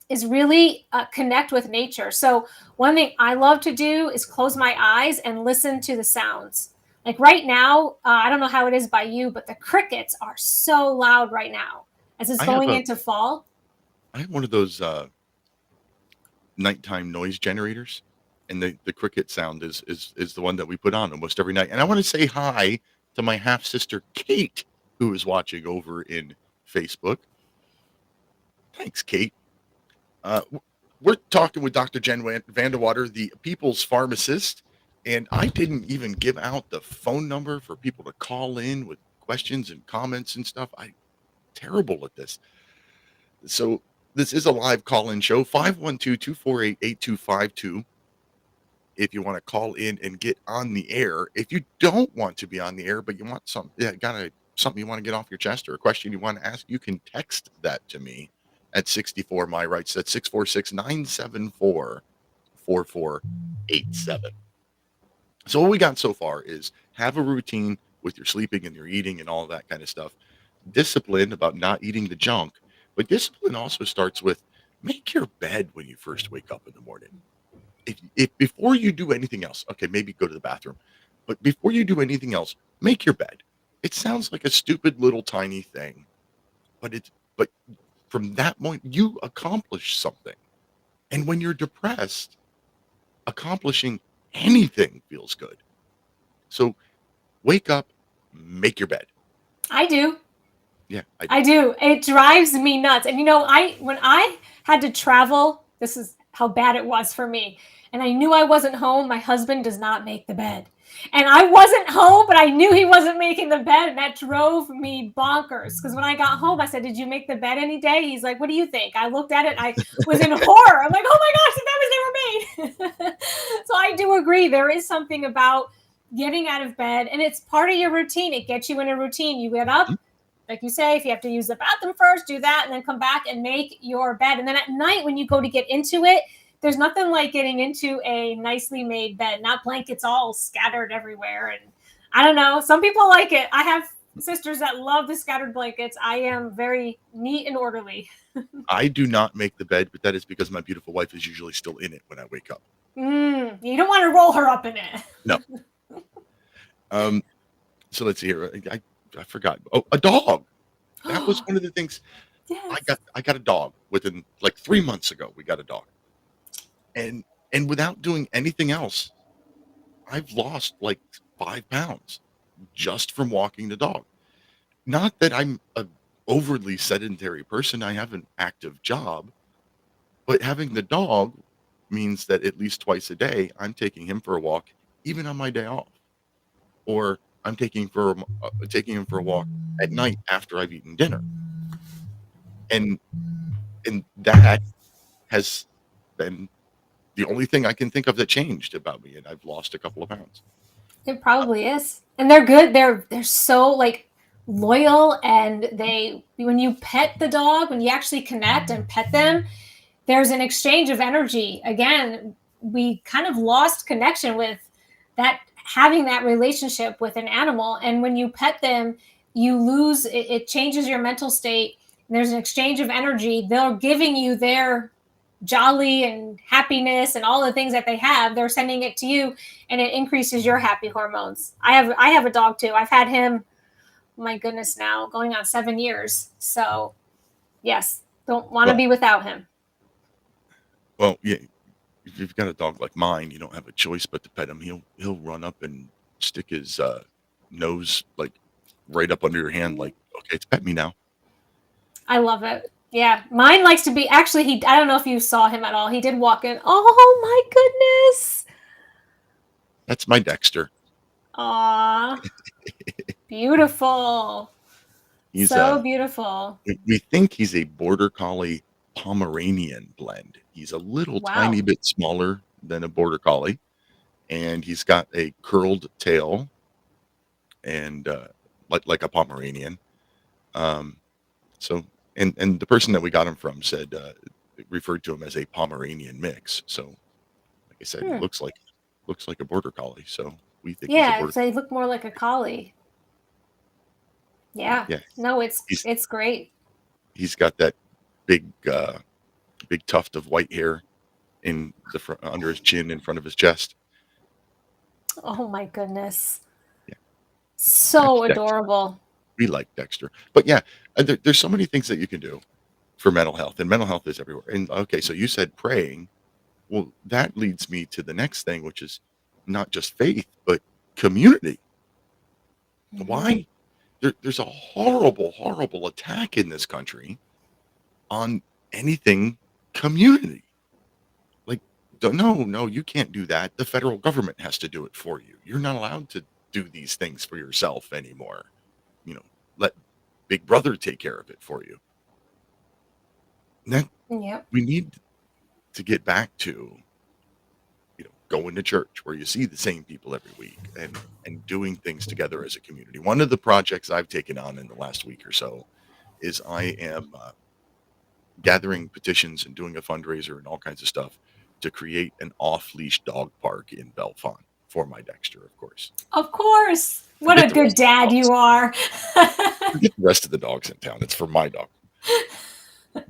Speaker 6: is really connect with nature. So one thing I love to do is close my eyes and listen to the sounds. Like right now, I don't know how it is by you, but the crickets are so loud right now as it's going into fall.
Speaker 5: I have one of those nighttime noise generators, and the cricket sound is the one that we put on almost every night. And I want to say hi to my half sister Kate, who is watching over in Facebook. Thanks, Kate. We're talking with Dr. Jen VanDeWater, the people's pharmacist, and I didn't even give out the phone number for people to call in with questions and comments and stuff. I'm terrible at this. So this is a live call-in show, 512-248-8252. If you want to call in and get on the air. If you don't want to be on the air, but you want something you want to get off your chest, or a question you want to ask, you can text that to me at 64 my rights. That's 646-974-4487. So what we got so far is have a routine with your sleeping and your eating and all that kind of stuff. Discipline about not eating the junk, but discipline also starts with make your bed when you first wake up in the morning. If before you do anything else, okay, maybe go to the bathroom, but before you do anything else, make your bed. It sounds like a stupid little tiny thing, but from that point you accomplish something. And when you're depressed, accomplishing anything feels good. So wake up, make your bed.
Speaker 6: I do.
Speaker 5: Yeah,
Speaker 6: I do. It drives me nuts. And when I had to travel, this is how bad it was for me. And I knew I wasn't home. My husband does not make the bed. And I wasn't home, but I knew he wasn't making the bed. And that drove me bonkers. Because when I got home, I said, "Did you make the bed any day?" He's like, "What do you think?" I looked at it. I was in horror. I'm like, "Oh my gosh, the bed was never made." So I do agree. There is something about getting out of bed. And it's part of your routine. It gets you in a routine. You get up. Like you say, if you have to use the bathroom first, do that, and then come back and make your bed. And then at night, when you go to get into it, there's nothing like getting into a nicely made bed, not blankets all scattered everywhere. And I don't know, some people like it. I have sisters that love the scattered blankets. I am very neat and orderly.
Speaker 5: I do not make the bed, but that is because my beautiful wife is usually still in it when I wake up.
Speaker 6: You don't want to roll her up in it.
Speaker 5: No. So let's see here. I forgot. Oh, a dog. That was one of the things.
Speaker 6: Yes.
Speaker 5: I got a dog within like 3 months ago. We got a dog, and without doing anything else, I've lost like 5 pounds just from walking the dog. Not that I'm a overly sedentary person. I have an active job, but having the dog means that at least twice a day I'm taking him for a walk, even on my day off, or I'm taking him for a walk at night after I've eaten dinner, and that has been the only thing I can think of that changed about me, and I've lost a couple of pounds.
Speaker 6: It probably is. And they're good. They're so like loyal, and when you pet the dog, when you actually connect and pet them, there's an exchange of energy. Again, we kind of lost connection with that, having that relationship with an animal. And when you pet them, you lose it, it changes your mental state. And there's an exchange of energy. They're giving you their jolly and happiness and all the things that they have. They're sending it to you, and it increases your happy hormones. I have a dog too. I've had him, my goodness, now going on 7 years. So yes, don't want to
Speaker 5: Well,
Speaker 6: be without him.
Speaker 5: well, yeah. If you've got a dog like mine, you don't have a choice but to pet him. He'll run up and stick his nose like right up under your hand, like, okay, it's pet me now.
Speaker 6: I love it. Yeah, mine likes to be, actually, I don't know if you saw him at all. He did walk in. Oh my goodness.
Speaker 5: That's my Dexter.
Speaker 6: Aw. Beautiful.
Speaker 5: He's
Speaker 6: So beautiful.
Speaker 5: we think he's a border collie Pomeranian blend. He's a little
Speaker 6: Wow.
Speaker 5: tiny bit smaller than a border collie, and he's got a curled tail and like a Pomeranian. So and the person that we got him from said referred to him as a Pomeranian mix. So like I said, it looks like a border collie. So we think he's a
Speaker 6: Yeah,
Speaker 5: border.
Speaker 6: so they look more like a collie. Yeah.
Speaker 5: Yeah,
Speaker 6: No,
Speaker 5: he's
Speaker 6: it's great.
Speaker 5: he's got that big big tuft of white hair in the front, under his chin, in front of his chest.
Speaker 6: Oh my goodness.
Speaker 5: Yeah,
Speaker 6: So
Speaker 5: that's Dexter.
Speaker 6: adorable.
Speaker 5: We like Dexter, but yeah, there's so many things that you can do for mental health, and mental health is everywhere. And okay, so you said praying. Well, that leads me to the next thing, which is not just faith, but community. Why? There's a horrible, horrible attack in this country on anything community. Like, no, you can't do that. The federal government has to do it for you. You're not allowed to do these things for yourself anymore. Let Big Brother take care of it for you. And that
Speaker 6: Yep.
Speaker 5: we need to get back to, going to church where you see the same people every week and doing things together as a community. One of the projects I've taken on in the last week or so is I am gathering petitions and doing a fundraiser and all kinds of stuff to create an off-leash dog park in Bellefonte for my Dexter, of course.
Speaker 6: Of course. What
Speaker 5: Forget
Speaker 6: a
Speaker 5: the
Speaker 6: good
Speaker 5: rest of the
Speaker 6: dad
Speaker 5: dogs.
Speaker 6: you are.
Speaker 5: Forget the rest of the dogs in town. It's for my dog.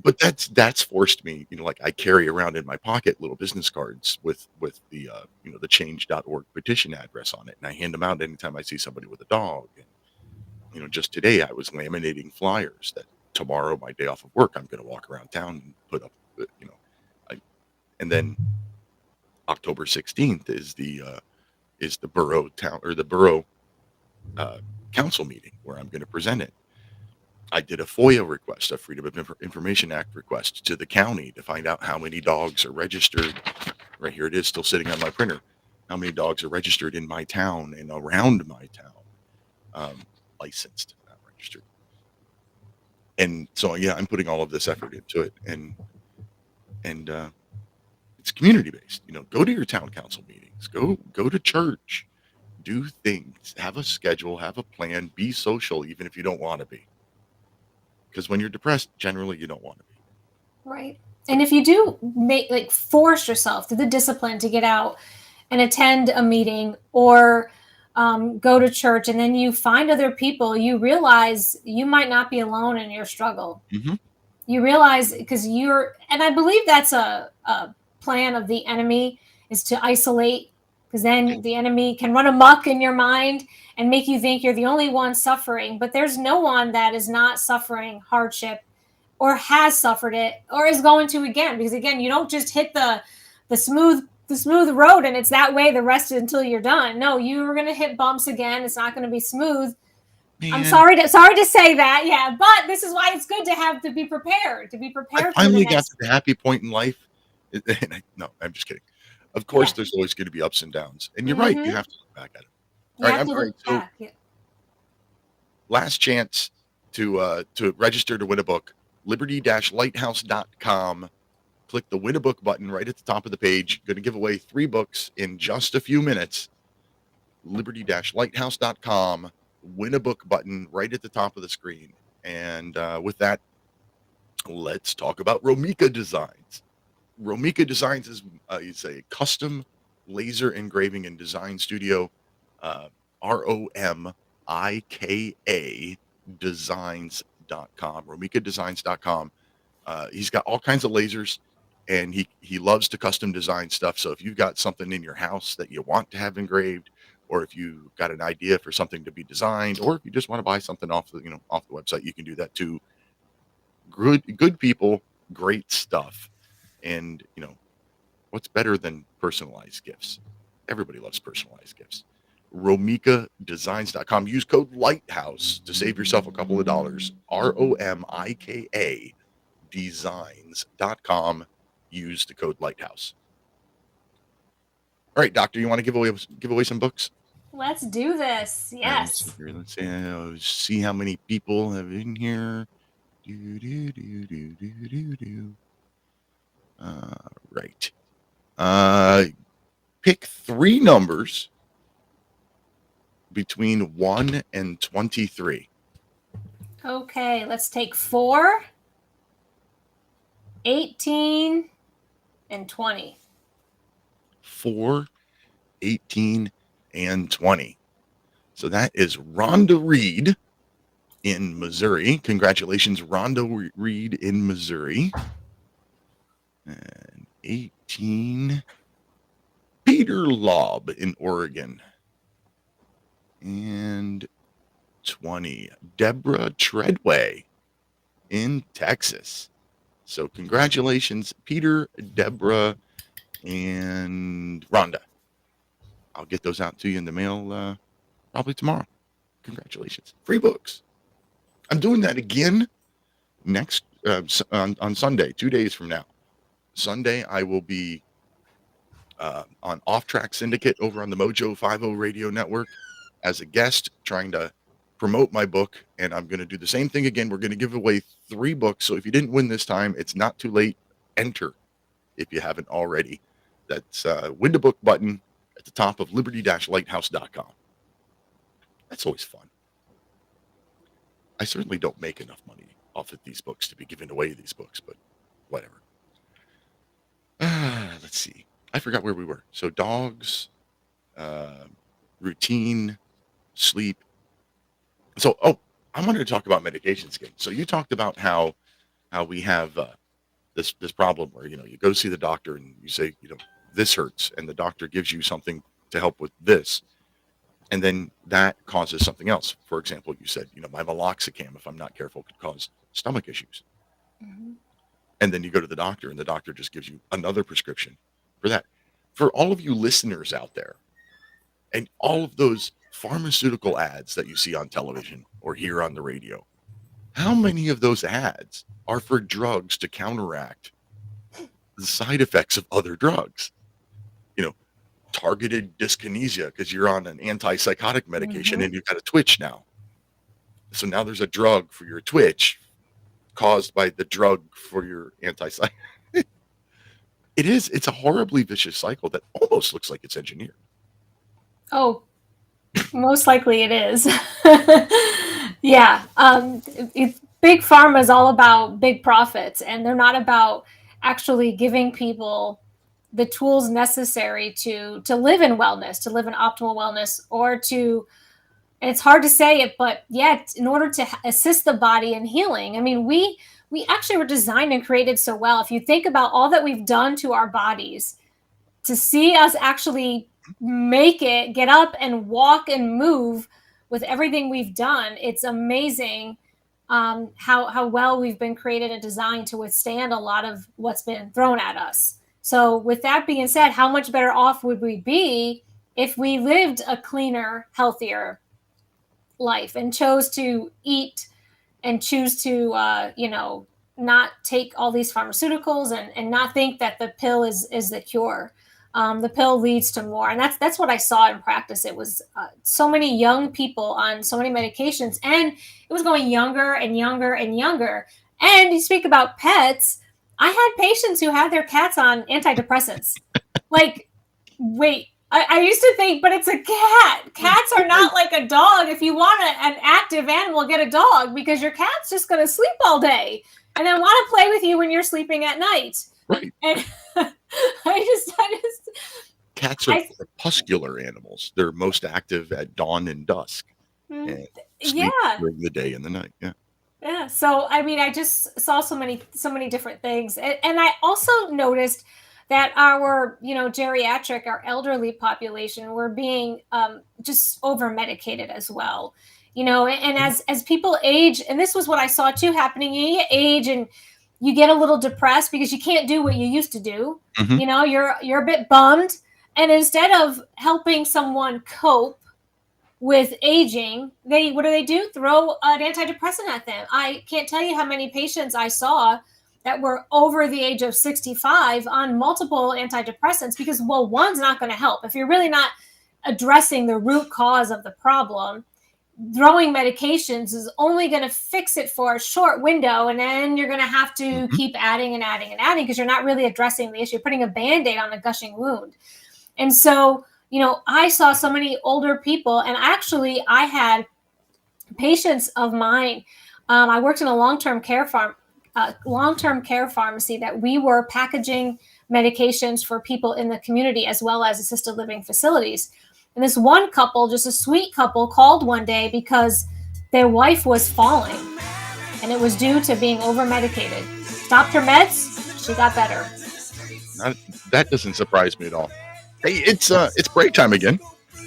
Speaker 5: But that's forced me, like I carry around in my pocket little business cards with the the change.org petition address on it, and I hand them out anytime I see somebody with a dog. And just today I was laminating flyers that tomorrow, my day off of work, I'm going to walk around town and put up. And then October 16th is the borough town or the borough council meeting where I'm going to present it. I did a FOIA request, a Freedom of Information Act request to the county to find out how many dogs are registered. Right here it is, still sitting on my printer. How many dogs are registered in my town and around my town? Licensed, not registered. And so, yeah, I'm putting all of this effort into it. And it's community based. Go to your town council meetings. Go to church. Do things. Have a schedule. Have a plan. Be social, even if you don't want to be. Because when you're depressed, generally you don't want to be.
Speaker 6: Right. And if you do force yourself to the discipline to get out and attend a meeting or go to church, and then you find other people, you realize you might not be alone in your struggle.
Speaker 5: Mm-hmm.
Speaker 6: You realize because and I believe that's a plan of the enemy, is to isolate, because then the enemy can run amok in your mind and make you think you're the only one suffering. But there's no one that is not suffering hardship or has suffered it or is going to again. Because again, you don't just hit the smooth road and it's that way the rest until you're done. No, you're going to hit bumps again. It's not going to be smooth. Man. I'm sorry to say that. Yeah. But this is why it's good to be prepared.
Speaker 5: I finally got to the happy point in life. No, I'm just kidding. Of course, there's always going to be ups and downs. And you're right. You have to look back at it. All right. So last chance to register to win a book, liberty-lighthouse.com. Click the win a book button right at the top of the page. Going to give away 3 books in just a few minutes. liberty-lighthouse.com, win a book button right at the top of the screen. And with that, let's talk about Romika Designs. Romika Designs is a custom laser engraving and design studio. ROMIKA designs.com, romikadesigns.com. He's got all kinds of lasers, and he loves to custom design stuff. So if you've got something in your house that you want to have engraved, or if you got an idea for something to be designed, or if you just want to buy something off the website, you can do that too. Good people, great stuff. And what's better than personalized gifts? Everybody loves personalized gifts. RomikaDesigns.com. Use code Lighthouse to save yourself a couple of dollars. ROMIKA Designs.com. Use the code Lighthouse. All right, Doctor, you want to give away some books?
Speaker 6: Let's do this. Yes.
Speaker 5: Let's see how many people have in here. Right. Pick 3 numbers between 1 and 23.
Speaker 6: Okay, let's take 4, 18, and 20.
Speaker 5: 4, 18, and 20. So that is Rhonda Reed in Missouri. Congratulations, Rhonda Reed in Missouri. And 18, Peter Lobb in Oregon. And 20, Deborah Treadway in Texas. So congratulations, Peter, Deborah, and Rhonda. I'll get those out to you in the mail probably tomorrow. Congratulations. Free books. I'm doing that again next on Sunday, 2 days from now. Sunday, I will be on Off Track Syndicate over on the Mojo 50 radio network as a guest, trying to promote my book. And I'm going to do the same thing again. We're going to give away 3 books. So if you didn't win this time, it's not too late. Enter if you haven't already. That's win the book button at the top of liberty-lighthouse.com. That's always fun. I certainly don't make enough money off of these books to be giving away these books, but whatever. Let's see. I forgot where we were. So dogs, routine, sleep. So, I wanted to talk about medications again. So you talked about how we have this problem where, you go see the doctor and you say, this hurts, and the doctor gives you something to help with this. And then that causes something else. For example, you said, my meloxicam, if I'm not careful, could cause stomach issues. Mm-hmm. And then you go to the doctor and the doctor just gives you another prescription for that. For all of you listeners out there and all of those pharmaceutical ads that you see on television or hear on the radio, how many of those ads are for drugs to counteract the side effects of other drugs? Targeted dyskinesia because you're on an antipsychotic medication, mm-hmm. and you've got a twitch now. So now there's a drug for your twitch caused by the drug for your antipsychotic. It's a horribly vicious cycle that almost looks like it's engineered.
Speaker 6: Oh, most likely it is. Yeah. Big pharma is all about big profits, and they're not about actually giving people the tools necessary to live in wellness, to live in optimal wellness, or to, and it's hard to say it, but yet in order to assist the body in healing. I mean, we actually were designed and created so well. If you think about all that we've done to our bodies, to see us actually make it, get up and walk and move with everything we've done, it's amazing how well we've been created and designed to withstand a lot of what's been thrown at us. So with that being said, how much better off would we be if we lived a cleaner, healthier life and chose to eat and choose to, not take all these pharmaceuticals and not think that the pill is the cure. The pill leads to more. And that's what I saw in practice. It was so many young people on so many medications, and it was going younger and younger and younger. And you speak about pets. I had patients who had their cats on antidepressants. Like, wait, I used to think, but it's a cat. Cats are not like a dog. If you want an active animal, get a dog because your cat's just going to sleep all day and then want to play with you when you're sleeping at night.
Speaker 5: Right.
Speaker 6: And I just
Speaker 5: Cats are crepuscular animals. They're most active at dawn and dusk. And sleep during the day and the night. Yeah.
Speaker 6: Yeah. So, I mean, I just saw so many different things. And I also noticed that our, geriatric, our elderly population, were being just over medicated as well. And as people age, and this was what I saw too happening, you age and you get a little depressed because you can't do what you used to do. Mm-hmm. You're a bit bummed. And instead of helping someone cope with aging, what do? Throw an antidepressant at them. I can't tell you how many patients I saw that were over the age of 65 on multiple antidepressants because, well, one's not going to help. If you're really not addressing the root cause of the problem, throwing medications is only going to fix it for a short window, and then you're going to have to keep adding and adding and adding because you're not really addressing the issue. You're putting a Band-Aid on a gushing wound. And so, I saw so many older people, and actually I had patients of mine. I worked in a long-term care pharmacy that we were packaging medications for people in the community as well as assisted living facilities. And this one couple, just a sweet couple, called one day because their wife was falling and it was due to being over-medicated. Stopped her meds, she got better.
Speaker 5: That doesn't surprise me at all. Hey, it's break time again.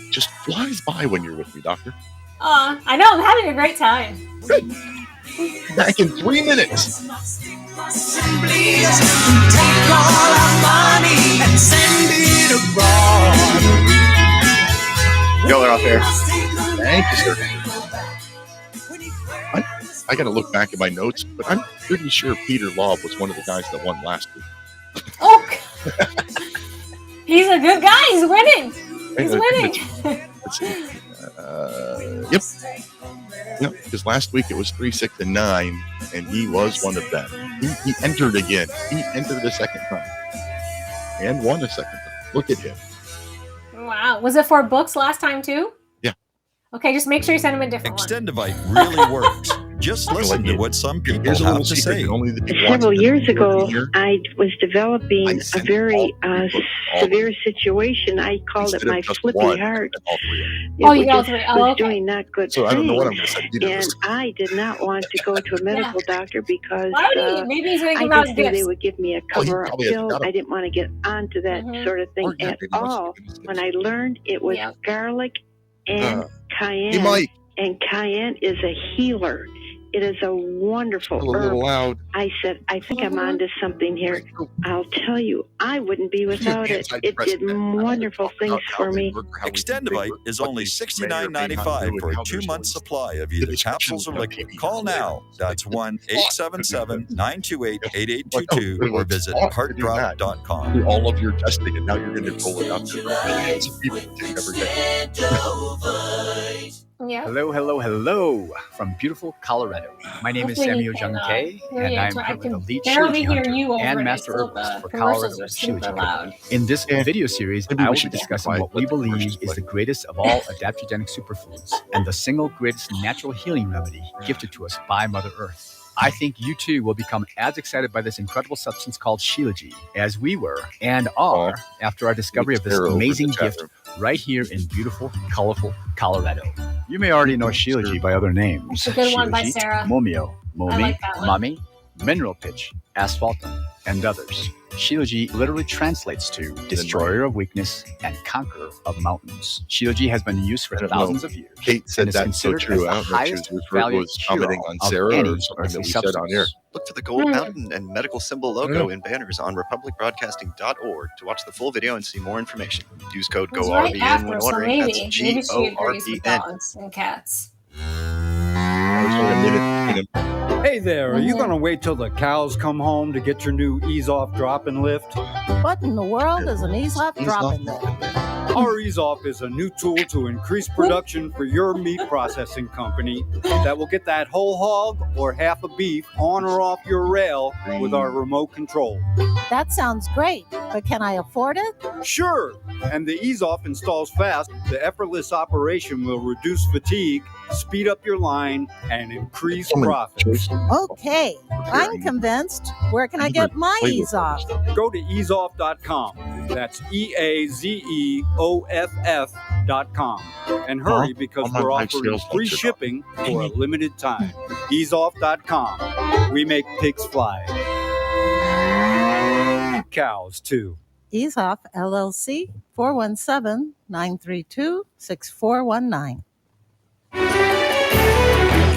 Speaker 5: Just flies by when you're with me, Doctor.
Speaker 6: I know, I'm having a great time.
Speaker 5: Good. Back in 3 minutes.
Speaker 7: Going off air.
Speaker 5: Thank you, sir. I got to look back at my notes, but I'm pretty sure Peter Laub was one of the guys that won last week.
Speaker 6: Oh, he's a good guy. He's winning. He's winning.
Speaker 5: Yep. Because last week it was 3, 6, and 9, and he was one of them. He entered again. He entered a second time and won a second time. Look at him.
Speaker 6: Wow. Was it for books last time too?
Speaker 5: Yeah.
Speaker 6: Okay, just make sure you send him a different one.
Speaker 8: Extendivite really works. Just listen to what some people have to say.
Speaker 9: Several years ago, I was developing a very severe situation. I called it my flippy heart.
Speaker 6: You got all three.
Speaker 9: It was doing not good
Speaker 5: so
Speaker 9: things.
Speaker 5: I don't know what I'm going to say.
Speaker 9: And I did not want to go to a medical doctor because
Speaker 6: maybe he's going to
Speaker 9: I
Speaker 6: come out
Speaker 9: just knew they would give me a cover-up pill. I didn't want to get onto that sort of thing at all. When I learned it was garlic and cayenne, and cayenne is a healer. It is a wonderful herb. A little loud. I said, I think I'm onto something here. I'll tell you, I wouldn't be without it. It did wonderful things for me.
Speaker 8: Extendivite is only $69.95 for a 2-month supply of either capsules or liquid. Call now. That's 1-877-928-8822 or visit heartdrop.com.
Speaker 5: All of your testing, and now you're going to roll it out to millions of people every day.
Speaker 6: Yeah.
Speaker 10: Hello from beautiful Colorado. My name is Samuel Jung Kay, and I'm currently the lead Shilajit hunter and master herbalist for Colorado Shilajit. In this video series, I will be discussing what we believe is the greatest of all adaptogenic superfoods and the single greatest natural healing remedy gifted to us by Mother Earth. I think you too will become as excited by this incredible substance called Shilajit as we were and are after our discovery of this amazing gift right here in beautiful, colorful Colorado. You may already know Shilajit by other names.
Speaker 6: It's a good one by Sarah.
Speaker 10: Momio, Momi,
Speaker 6: like
Speaker 10: Mami, Mineral Pitch, Asphaltum, and others. Shilajit literally translates to destroyer of weakness and conqueror of mountains. Shilajit has been in use for thousands of years.
Speaker 5: Kate said that's so true. I don't know if she was commenting on Sarah or something that we said on air.
Speaker 7: Look for the gold mountain and medical symbol logo in banners on republicbroadcasting.org to watch the full video and see more information. Use code GORBN when ordering. That's GORBN.
Speaker 6: Dogs and cats.
Speaker 11: Hey there, are you going to wait till the cows come home to get your new ease-off drop and lift?
Speaker 12: What in the world is an ease-off drop and lift?
Speaker 11: Our Ease Off is a new tool to increase production for your meat processing company that will get that whole hog or half a beef on or off your rail with our remote control.
Speaker 12: That sounds great, but can I afford it?
Speaker 11: Sure, and the Ease Off installs fast. The effortless operation will reduce fatigue, speed up your line, and increase profits.
Speaker 12: Okay, I'm convinced. Where can I get my Ease Off?
Speaker 11: Go to easeoff.com. That's EAZEOFF.com. And hurry because we're offering free shipping for a limited time. Easeoff.com. We make pigs fly. Cows, too.
Speaker 12: Ease Off, LLC, 417-932-6419.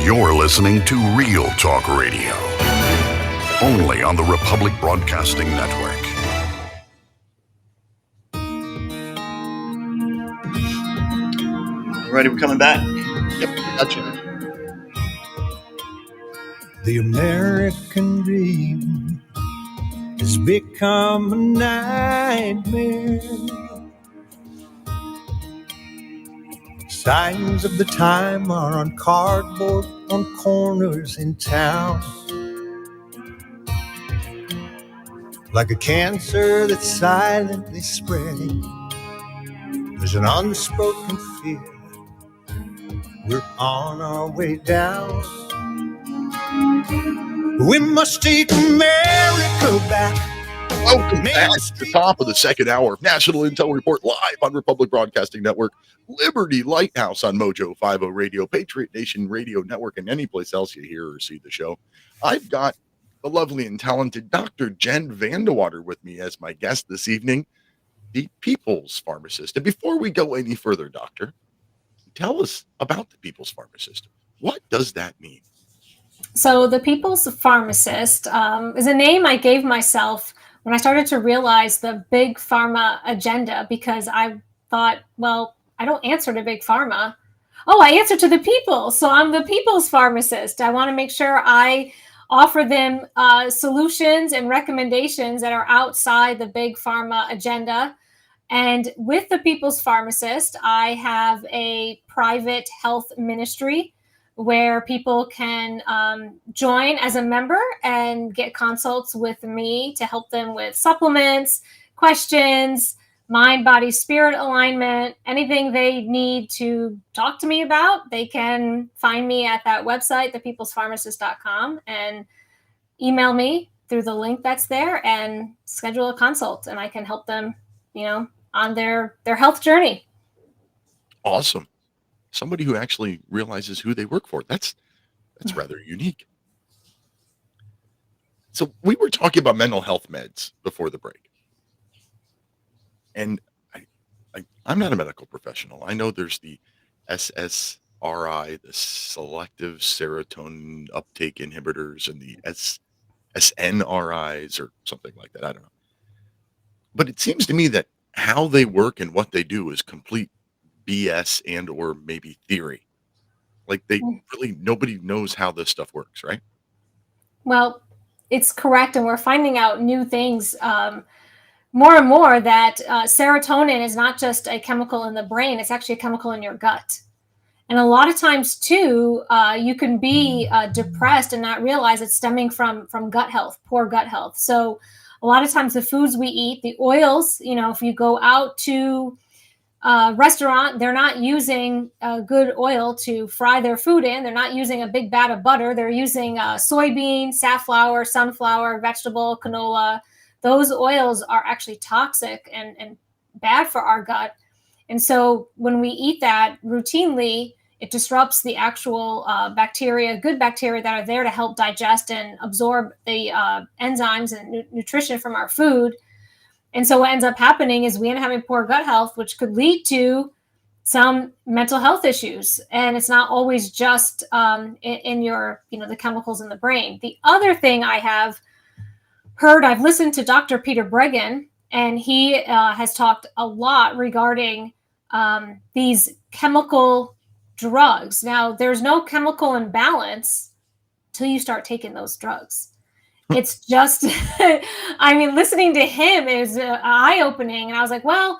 Speaker 3: You're listening to Real Talk Radio, only on the Republic Broadcasting Network.
Speaker 7: All right, we're coming back.
Speaker 5: Yep, gotcha.
Speaker 4: The American dream has become a nightmare. Signs of the time are on cardboard on corners in town. Like a cancer that's silently spreading, there's an unspoken fear. We're on our way down. We must take America back.
Speaker 5: Welcome back to the top of the second hour of National Intel Report live on Republic Broadcasting Network, Liberty Lighthouse on Mojo 50 Radio, Patriot Nation Radio Network, and any place else you hear or see the show. I've got the lovely and talented Dr. Jen VanDeWater with me as my guest this evening, the People's Pharmacist. And before we go any further, Doctor, tell us about the People's Pharmacist. What does that mean?
Speaker 6: So the People's Pharmacist is a name I gave myself when I started to realize the big pharma agenda, because I thought, well, I don't answer to big pharma. Oh, I answer to the people. So I'm the People's Pharmacist. I want to make sure I offer them solutions and recommendations that are outside the big pharma agenda. And with the People's Pharmacist, I have a private health ministry where people can join as a member and get consults with me to help them with supplements, questions, mind, body, spirit alignment, anything they need to talk to me about. They can find me at that website, thepeoplespharmacist.com, and email me through the link that's there and schedule a consult, and I can help them, on their health journey.
Speaker 5: Awesome. Somebody who actually realizes who they work for. That's rather unique. So we were talking about mental health meds before the break. And I'm not a medical professional. I know there's the SSRI, the selective serotonin uptake inhibitors, and the SNRIs or something like that. I don't know. But it seems to me that how they work and what they do is complete BS and or maybe theory. Like nobody knows how this stuff works, right?
Speaker 6: Well, it's correct. And we're finding out new things more and more that serotonin is not just a chemical in the brain. It's actually a chemical in your gut. And a lot of times too, you can be depressed and not realize it's stemming from gut health, poor gut health. So a lot of times the foods we eat, the oils, if you go out to restaurant, they're not using good oil to fry their food in. They're not using a big vat of butter. They're using soybean, safflower, sunflower, vegetable, canola. Those oils are actually toxic and bad for our gut. And so when we eat that routinely, it disrupts the actual bacteria, good bacteria that are there to help digest and absorb the enzymes and nutrition from our food. And so what ends up happening is we end up having poor gut health, which could lead to some mental health issues. And it's not always just in your, the chemicals in the brain. The other thing I have heard, I've listened to Dr. Peter Breggin, and he has talked a lot regarding these chemical drugs. Now, there's no chemical imbalance till you start taking those drugs. It's just, listening to him is eye-opening. And I was like, well,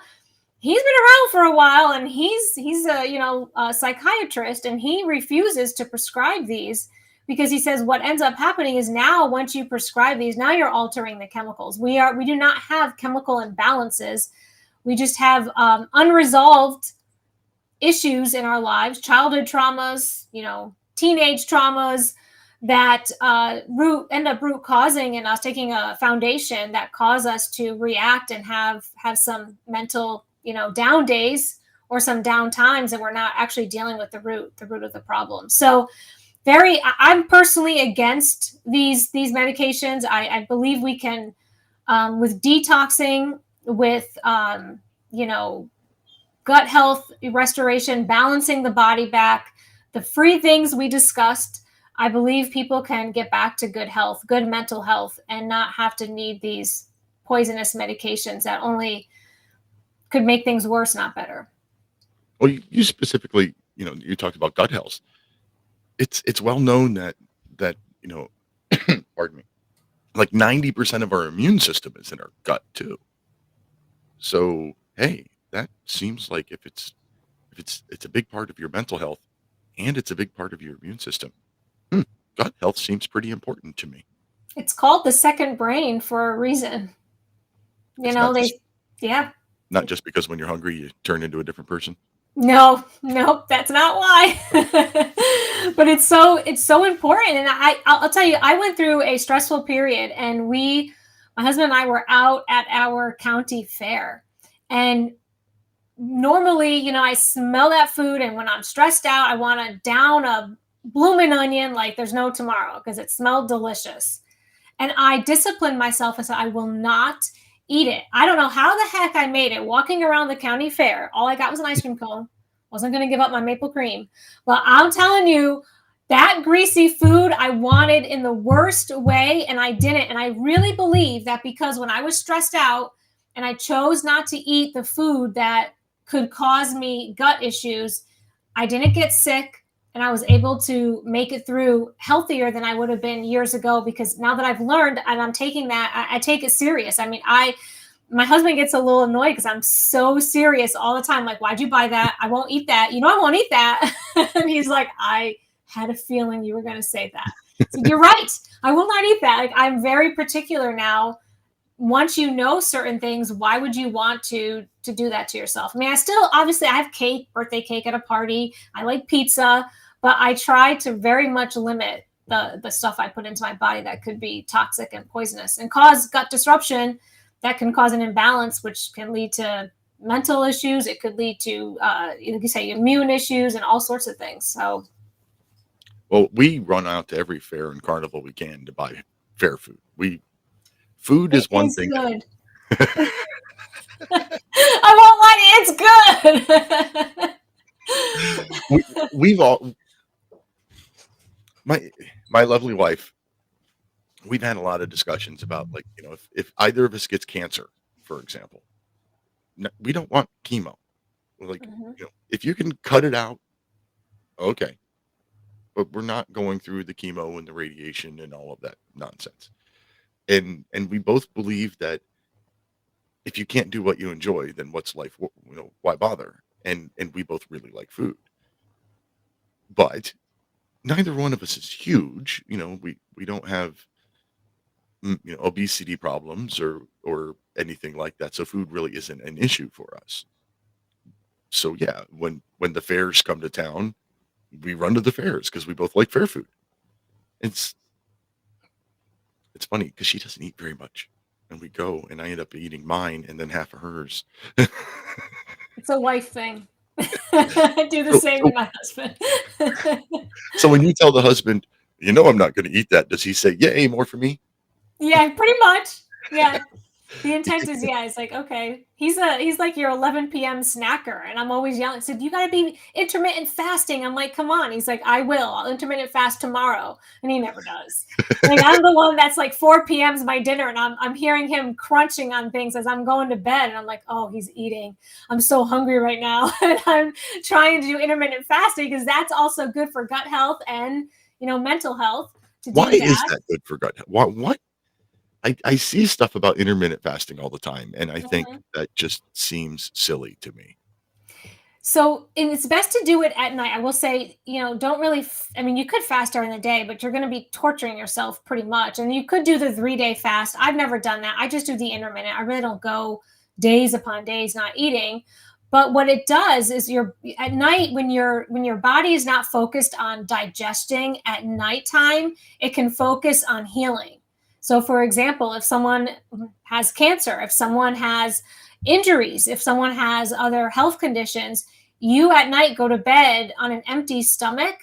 Speaker 6: he's been around for a while, and he's a psychiatrist, and he refuses to prescribe these because he says what ends up happening is now once you prescribe these, now you're altering the chemicals. We do not have chemical imbalances. We just have unresolved issues in our lives, childhood traumas, teenage traumas that end up root causing and us taking a foundation that cause us to react and have some mental, down days or some down times, and we're not actually dealing with the root of the problem. So I'm personally against these medications. I believe we can, with detoxing, with, gut health restoration, balancing the body back, the free things we discussed, I believe people can get back to good health, good mental health, and not have to need these poisonous medications that only could make things worse, not better.
Speaker 5: Well, you specifically, you talked about gut health. It's well known that pardon me, like 90% of our immune system is in our gut too. So, hey, that seems like if it's a big part of your mental health and it's a big part of your immune system, gut health seems pretty important to me.
Speaker 6: It's called the second brain for a reason. Not
Speaker 5: just because when you're hungry you turn into a different person.
Speaker 6: No, that's not why. But it's so important. And I'll tell you, I went through a stressful period, and my husband and I were out at our county fair. And normally, I smell that food, and when I'm stressed out, I want to down a blooming onion like there's no tomorrow because it smelled delicious. And I disciplined myself and said, I will not eat it. I don't know how the heck I made it walking around the county fair. All I got was an ice cream cone. Wasn't going to give up my maple cream. But I'm telling you, that greasy food I wanted in the worst way, and I didn't. And I really believe that because when I was stressed out and I chose not to eat the food that could cause me gut issues, I didn't get sick, and I was able to make it through healthier than I would have been years ago, because now that I've learned and I'm taking that, I take it serious. I mean, my husband gets a little annoyed because I'm so serious all the time. Like, why'd you buy that? I won't eat that. I won't eat that. And he's like, I had a feeling you were going to say that. So you're right. I will not eat that. Like, I'm very particular now. Once you know certain things, why would you want to do that to yourself? I mean, obviously I have birthday cake at a party. I like pizza, but I try to very much limit the stuff I put into my body that could be toxic and poisonous and cause gut disruption. That can cause an imbalance, which can lead to mental issues. It could lead to, like you say, immune issues and all sorts of things. So,
Speaker 5: well, we run out to every fair and carnival we can to buy fair food. Food is one thing.
Speaker 6: Good. I won't lie, it's good.
Speaker 5: We've all, my lovely wife, we've had a lot of discussions about, like, if either of us gets cancer, for example, we don't want chemo. We're like, if you can cut it out, okay, but we're not going through the chemo and the radiation and all of that nonsense. And we both believe that if you can't do what you enjoy, then what's life? Why bother? And we both really like food, but neither one of us is huge. We don't have obesity problems or anything like that. So food really isn't an issue for us. So yeah, when the fairs come to town, we run to the fairs because we both like fair food. It's funny because she doesn't eat very much, and we go, and I end up eating mine and then half of hers.
Speaker 6: It's a wife thing. I do the same with my husband.
Speaker 5: So when you tell the husband, I'm not going to eat that, does he say, yay, more for me?
Speaker 6: Yeah, pretty much. Yeah. The intent is, it's like, okay. He's like your 11 p.m. snacker. And I'm always yelling, said, you got to be intermittent fasting. I'm like, come on. He's like, I will. I'll intermittent fast tomorrow. And he never does. Like, I'm the one that's like 4 p.m. is my dinner. And I'm hearing him crunching on things as I'm going to bed. And I'm like, oh, he's eating. I'm so hungry right now. And I'm trying to do intermittent fasting because that's also good for gut health and, mental health.
Speaker 5: Why is that good for gut health? What? I see stuff about intermittent fasting all the time, and I think that just seems silly to me.
Speaker 6: So it's best to do it at night. I will say, don't really, I mean, you could fast during the day, but you're going to be torturing yourself pretty much. And you could do the 3-day fast. I've never done that. I just do the intermittent. I really don't go days upon days not eating. But what it does is at night, when your body is not focused on digesting at nighttime, it can focus on healing. So for example, if someone has cancer, if someone has injuries, if someone has other health conditions, you at night go to bed on an empty stomach,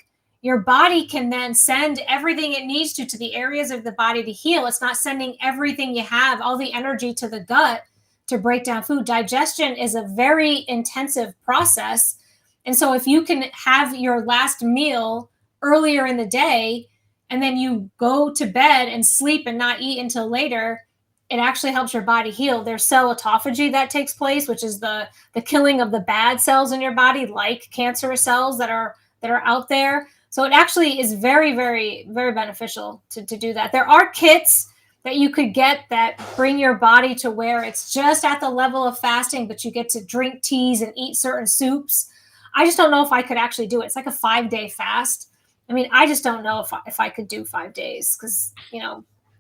Speaker 6: your body can then send everything it needs to the areas of the body to heal. It's not sending everything you have, all the energy to the gut to break down food. Digestion is a very intensive process. And so if you can have your last meal earlier in the day, and then you go to bed and sleep and not eat until later, it actually helps your body heal. There's cell autophagy that takes place, which is the killing of the bad cells in your body, like cancerous cells that are out there. So it actually is very, very, very beneficial to do that. There are kits that you could get that bring your body to where it's just at the level of fasting, but you get to drink teas and eat certain soups. I just don't know if I could actually do it. It's like a 5-day fast. I mean, I just don't know if I could do 5 days because,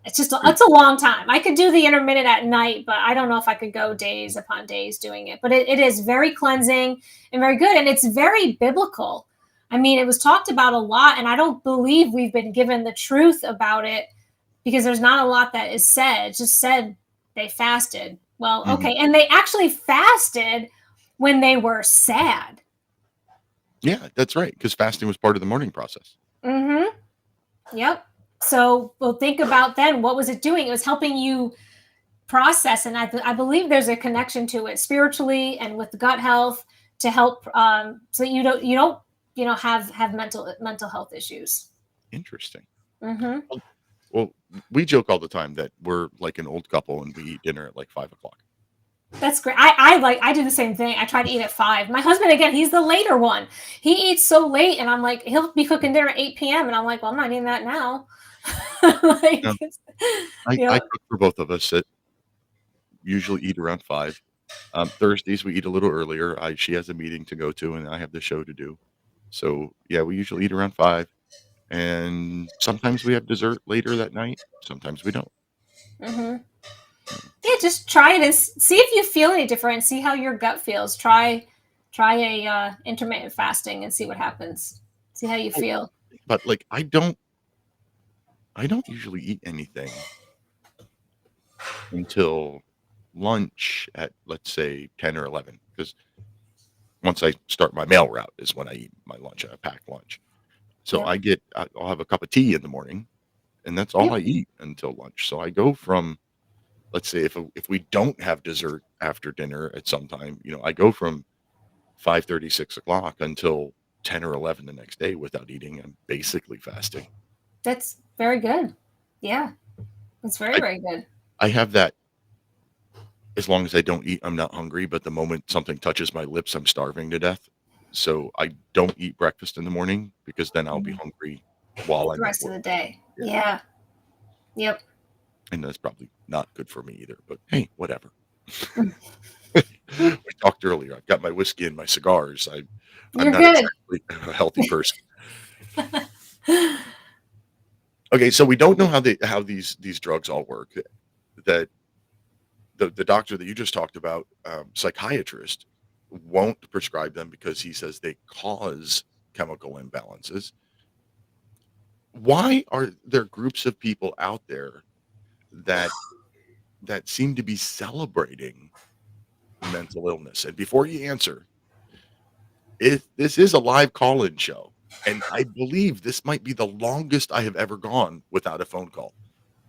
Speaker 6: it's a long time. I could do the intermittent at night, but I don't know if I could go days upon days doing it. But it is very cleansing and very good. And it's very biblical. I mean, it was talked about a lot, and I don't believe we've been given the truth about it because there's not a lot that is said. It's just said they fasted. Well, okay. And they actually fasted when they were sad.
Speaker 5: Yeah, that's right. Because fasting was part of the mourning process.
Speaker 6: Yep. So we'll think about then, what was it doing? It was helping you process. And I believe there's a connection to it spiritually and with gut health to help so that you don't have mental health issues.
Speaker 5: Interesting. Well, we joke all the time that we're like an old couple and we eat dinner at like 5 o'clock.
Speaker 6: That's great. I do the same thing. I try to eat at 5. My husband, again, he's the later one. He eats so late, and I'm like, he'll be cooking dinner at 8 p.m. And I'm like, well, I'm not eating that now.
Speaker 5: I cook for both of us. That usually eat around 5. Thursdays we eat a little earlier. She has a meeting to go to, and I have the show to do. So yeah, we usually eat around 5, and sometimes we have dessert later that night. Sometimes we don't.
Speaker 6: Yeah, just try it and see if you feel any different. See how your gut feels. Try a intermittent fasting and see what happens. See how you feel.
Speaker 5: But like, I don't usually eat anything until lunch at, let's say, 10 or 11, because once I start my mail route is when I eat my lunch. I pack lunch. So I'll have a cup of tea in the morning, and that's all I eat until lunch. So I go from, let's say if we don't have dessert after dinner at some time, I go from 5:30, 6 o'clock until 10 or 11 the next day without eating. I'm basically fasting.
Speaker 6: That's very good. Yeah. It's very, very good.
Speaker 5: I have that as long as I don't eat, I'm not hungry. But the moment something touches my lips, I'm starving to death. So I don't eat breakfast in the morning because then I'll be hungry while I'm
Speaker 6: the rest of the day. Yeah. Yep.
Speaker 5: And that's probably not good for me either. But hey, whatever. We talked earlier. I've got my whiskey and my cigars. I'm not exactly a healthy person. Okay, so we don't know how these drugs all work. That the doctor that you just talked about, psychiatrist, won't prescribe them because he says they cause chemical imbalances. Why are there groups of people out there that seem to be celebrating mental illness? And before you answer, this is a live call-in show, and I believe this might be the longest I have ever gone without a phone call.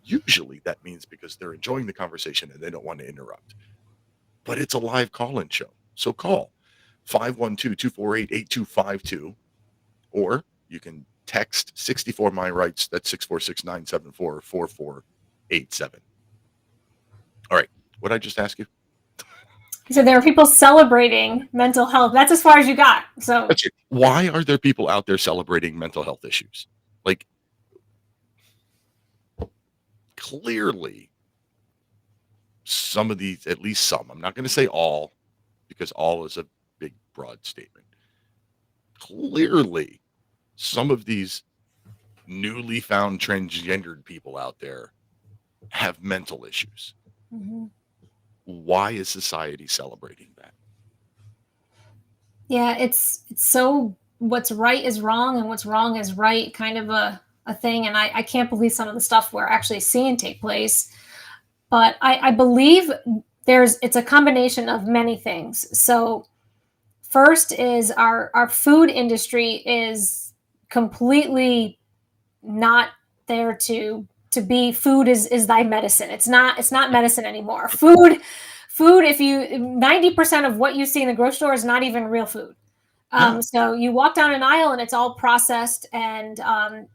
Speaker 5: Usually that means because they're enjoying the conversation and they don't want to interrupt. But it's a live call-in show. So call 512-248-8252, or you can text 64 my rights. That's 646-974-4487. All right. What did I just ask you?
Speaker 6: So there are people celebrating mental health. That's as far as you got. So
Speaker 5: why are there people out there celebrating mental health issues? Like, clearly some of these, at least some, I'm not going to say all, because all is a big, broad statement. Clearly, some of these newly found transgendered people out there have mental issues.
Speaker 6: Mm-hmm.
Speaker 5: Why is society celebrating that?
Speaker 6: Yeah, it's so what's right is wrong and what's wrong is right kind of a thing. And I can't believe some of the stuff we're actually seeing take place. But I believe it's a combination of many things. So first is our food industry is completely not there to be. Food is thy medicine. It's not medicine anymore. Food, if you 90% of what you see in the grocery store is not even real food. So you walk down an aisle and it's all processed, and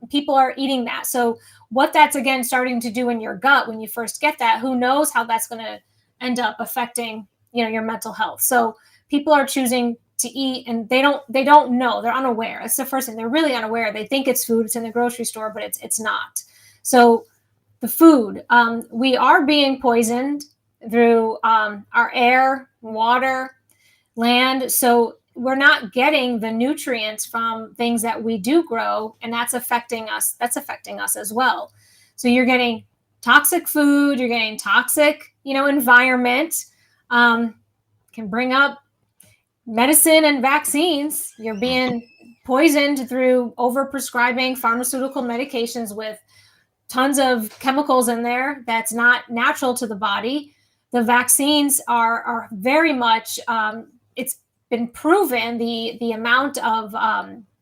Speaker 6: people are eating that. So what that's again starting to do in your gut when you first get that, who knows how that's going to end up affecting your mental health. So people are choosing to eat, and they don't know, they're unaware. That's the first thing. They're really unaware. They think it's food, it's in the grocery store, but it's not. So the food, we are being poisoned through our air, water, land. So we're not getting the nutrients from things that we do grow, and that's affecting us. That's affecting us as well. So you're getting toxic food, you're getting toxic, environment, can bring up medicine and vaccines. You're being poisoned through overprescribing pharmaceutical medications with tons of chemicals in there that's not natural to the body. The vaccines are very much, it's been proven the amount of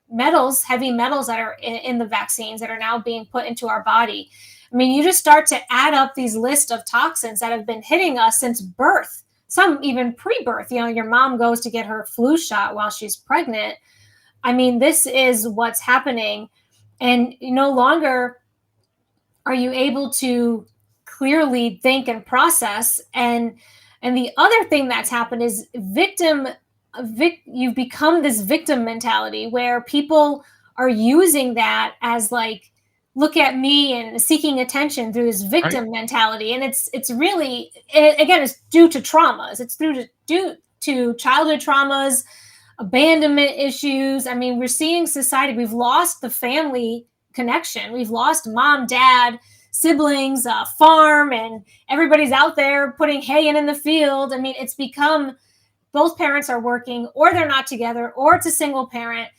Speaker 6: metals, heavy metals that are in the vaccines that are now being put into our body. I mean, you just start to add up these lists of toxins that have been hitting us since birth, some even pre-birth. Your mom goes to get her flu shot while she's pregnant. I mean, this is what's happening. And no longer are you able to clearly think and process. And the other thing that's happened is you've become this victim mentality where people are using that as like, look at me, and seeking attention through this victim mentality. And it's really, again, it's due to traumas. It's due to childhood traumas, abandonment issues. I mean, we're seeing society, we've lost the family connection. We've lost mom, dad, siblings, farm, and everybody's out there putting hay in the field. I mean, it's become both parents are working, or they're not together, or it's a single parent.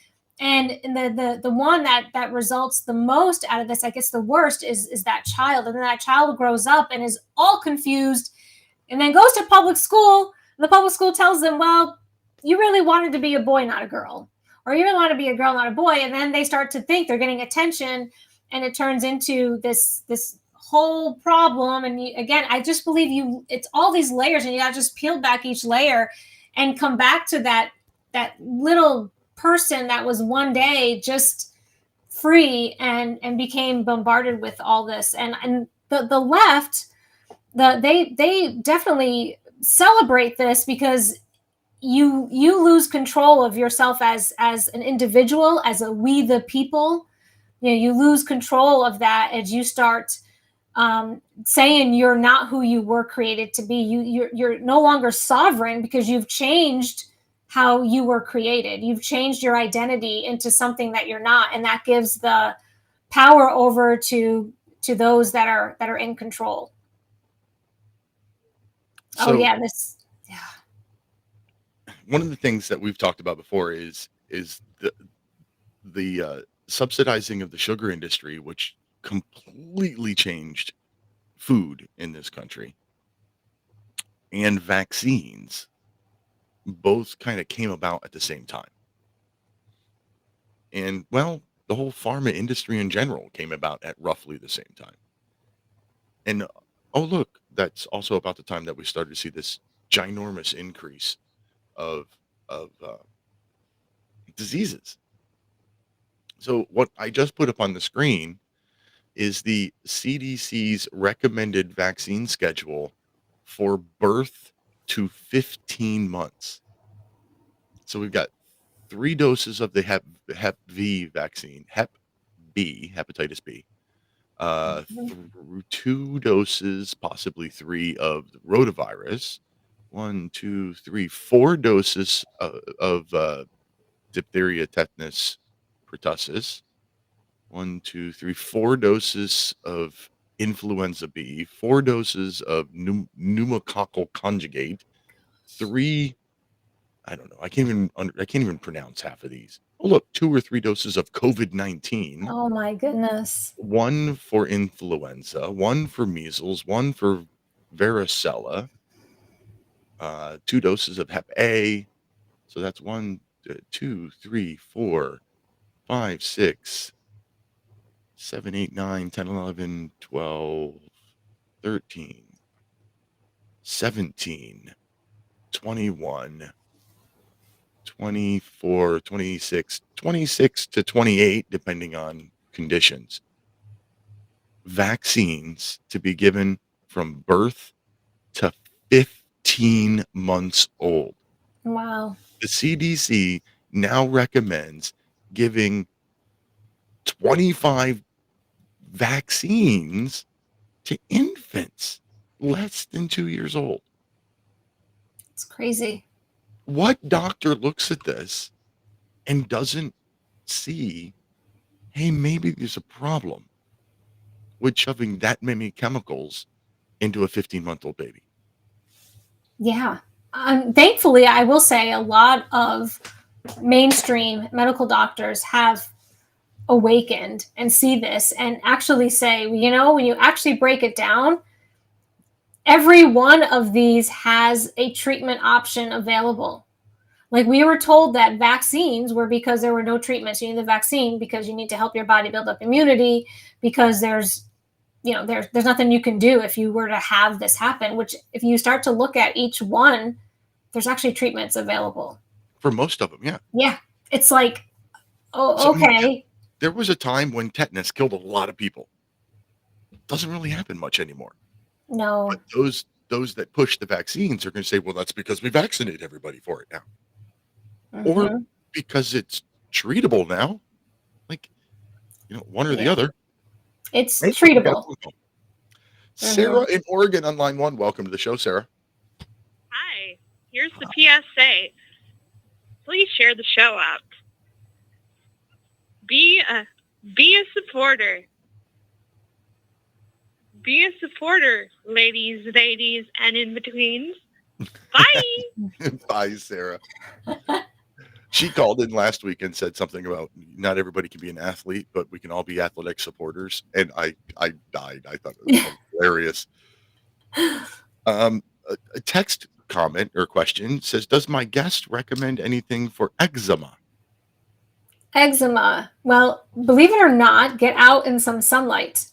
Speaker 6: And the one that results the most out of this, I guess the worst, is that child. And then that child grows up and is all confused, and then goes to public school. And the public school tells them, well, you really wanted to be a boy, not a girl. Or you really want to be a girl, not a boy. And then they start to think they're getting attention, and it turns into this whole problem. And again, I just believe it's all these layers, and you got to just peel back each layer and come back to that little person that was one day just free and became bombarded with all this. And the left, they definitely celebrate this because you lose control of yourself as an individual, as a we the people. You lose control of that as you start saying you're not who you were created to be. You're no longer sovereign because you've changed how you were created. You've changed your identity into something that you're not, and that gives the power over to those that are in control.
Speaker 5: So, one of the things that we've talked about before is the subsidizing of the sugar industry, which completely changed food in this country, and vaccines both kind of came about at the same time. And well, the whole pharma industry in general came about at roughly the same time. And oh, look, that's also about the time that we started to see this ginormous increase of diseases. So what I just put up on the screen is the CDC's recommended vaccine schedule for birth to 15 months. So we've got 3 doses of the Hep B vaccine, Hep B, hepatitis B, 2 doses, possibly 3 of the rotavirus. 1, 2, 3, 4 doses of diphtheria, tetanus, pertussis. 1, 2, 3, 4 doses of influenza B, 4 doses of pneumococcal conjugate, 3. I don't know. I can't even pronounce half of these. Oh, look, 2 or 3 doses of COVID-19.
Speaker 6: Oh my goodness.
Speaker 5: 1 for influenza, 1 for measles, 1 for varicella, 2 doses of Hep A. So that's 1, 2, 3, 4, 5, 6, 7, 8, 9, 10, 11, 12, 13, 17, 21, 24, 26, 26 to 28, depending on conditions. Vaccines to be given from birth to 15 months old.
Speaker 6: Wow.
Speaker 5: The CDC now recommends giving 25 vaccines to infants less than 2 years old.
Speaker 6: It's crazy.
Speaker 5: What doctor looks at this and doesn't see, hey, maybe there's a problem with shoving that many chemicals into a 15-month-old baby?
Speaker 6: Yeah. Thankfully, I will say a lot of mainstream medical doctors have awakened and see this and actually say, when you actually break it down, every one of these has a treatment option available. Like we were told that vaccines were because there were no treatments. You need the vaccine because you need to help your body build up immunity, because there's nothing you can do if you were to have this happen, which if you start to look at each one, there's actually treatments available.
Speaker 5: For most of them, yeah.
Speaker 6: Yeah. It's like, okay.
Speaker 5: There was a time when tetanus killed a lot of people. Doesn't really happen much anymore.
Speaker 6: No.
Speaker 5: But those that push the vaccines are going to say, well, that's because we vaccinate everybody for it now.
Speaker 6: Mm-hmm.
Speaker 5: Or because it's treatable now. Like, one or the other.
Speaker 6: It's treatable.
Speaker 5: Sarah in Oregon on line 1. Welcome to the show, Sarah.
Speaker 13: Hi. Here's the PSA. Please share the show out. Be a supporter. Be a supporter, ladies, and in-betweens. Bye.
Speaker 5: Bye, Sarah. She called in last week and said something about not everybody can be an athlete, but we can all be athletic supporters. And I died. I thought it was hilarious. A text comment or question says, does my guest recommend anything for eczema?
Speaker 6: Eczema. Well, believe it or not, get out in some sunlight.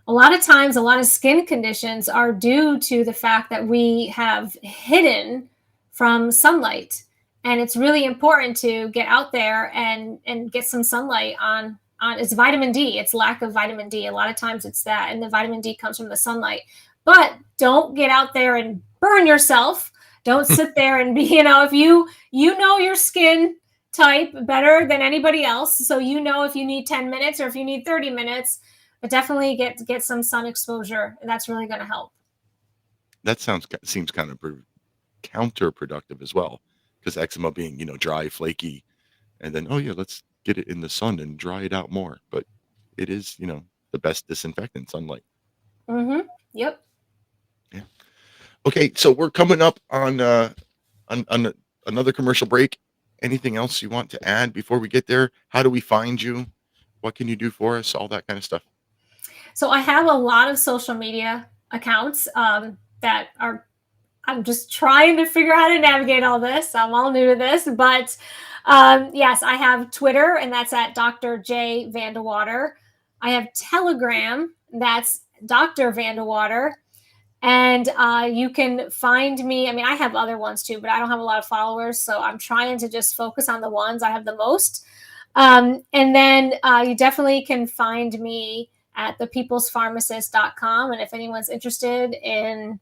Speaker 6: A lot of times, a lot of skin conditions are due to the fact that we have hidden from sunlight. And it's really important to get out there and get some sunlight on it's vitamin D. It's lack of vitamin D. A lot of times it's that. And the vitamin D comes from the sunlight. But don't get out there and burn yourself. Don't sit there and be, if you know your skin type better than anybody else. So if you need 10 minutes or if you need 30 minutes, but definitely get some sun exposure. That's really going to help.
Speaker 5: That seems kind of counterproductive as well. Because eczema being, dry, flaky, and then, let's get it in the sun and dry it out more. But it is, the best disinfectant, sunlight.
Speaker 6: Mm-hmm. Yep.
Speaker 5: Yeah. Okay, so we're coming up on another commercial break. Anything else you want to add before we get there? How do we find you? What can you do for us? All that kind of stuff.
Speaker 6: So I have a lot of social media accounts that are. I'm just trying to figure out how to navigate all this. I'm all new to this, but yes, I have Twitter, and that's at Dr. J VanDeWater. I have Telegram, that's Dr. VanDeWater, and you can find me. I mean, I have other ones too, but I don't have a lot of followers, so I'm trying to just focus on the ones I have the most. And then you definitely can find me at thepeoplespharmacist.com, and if anyone's interested in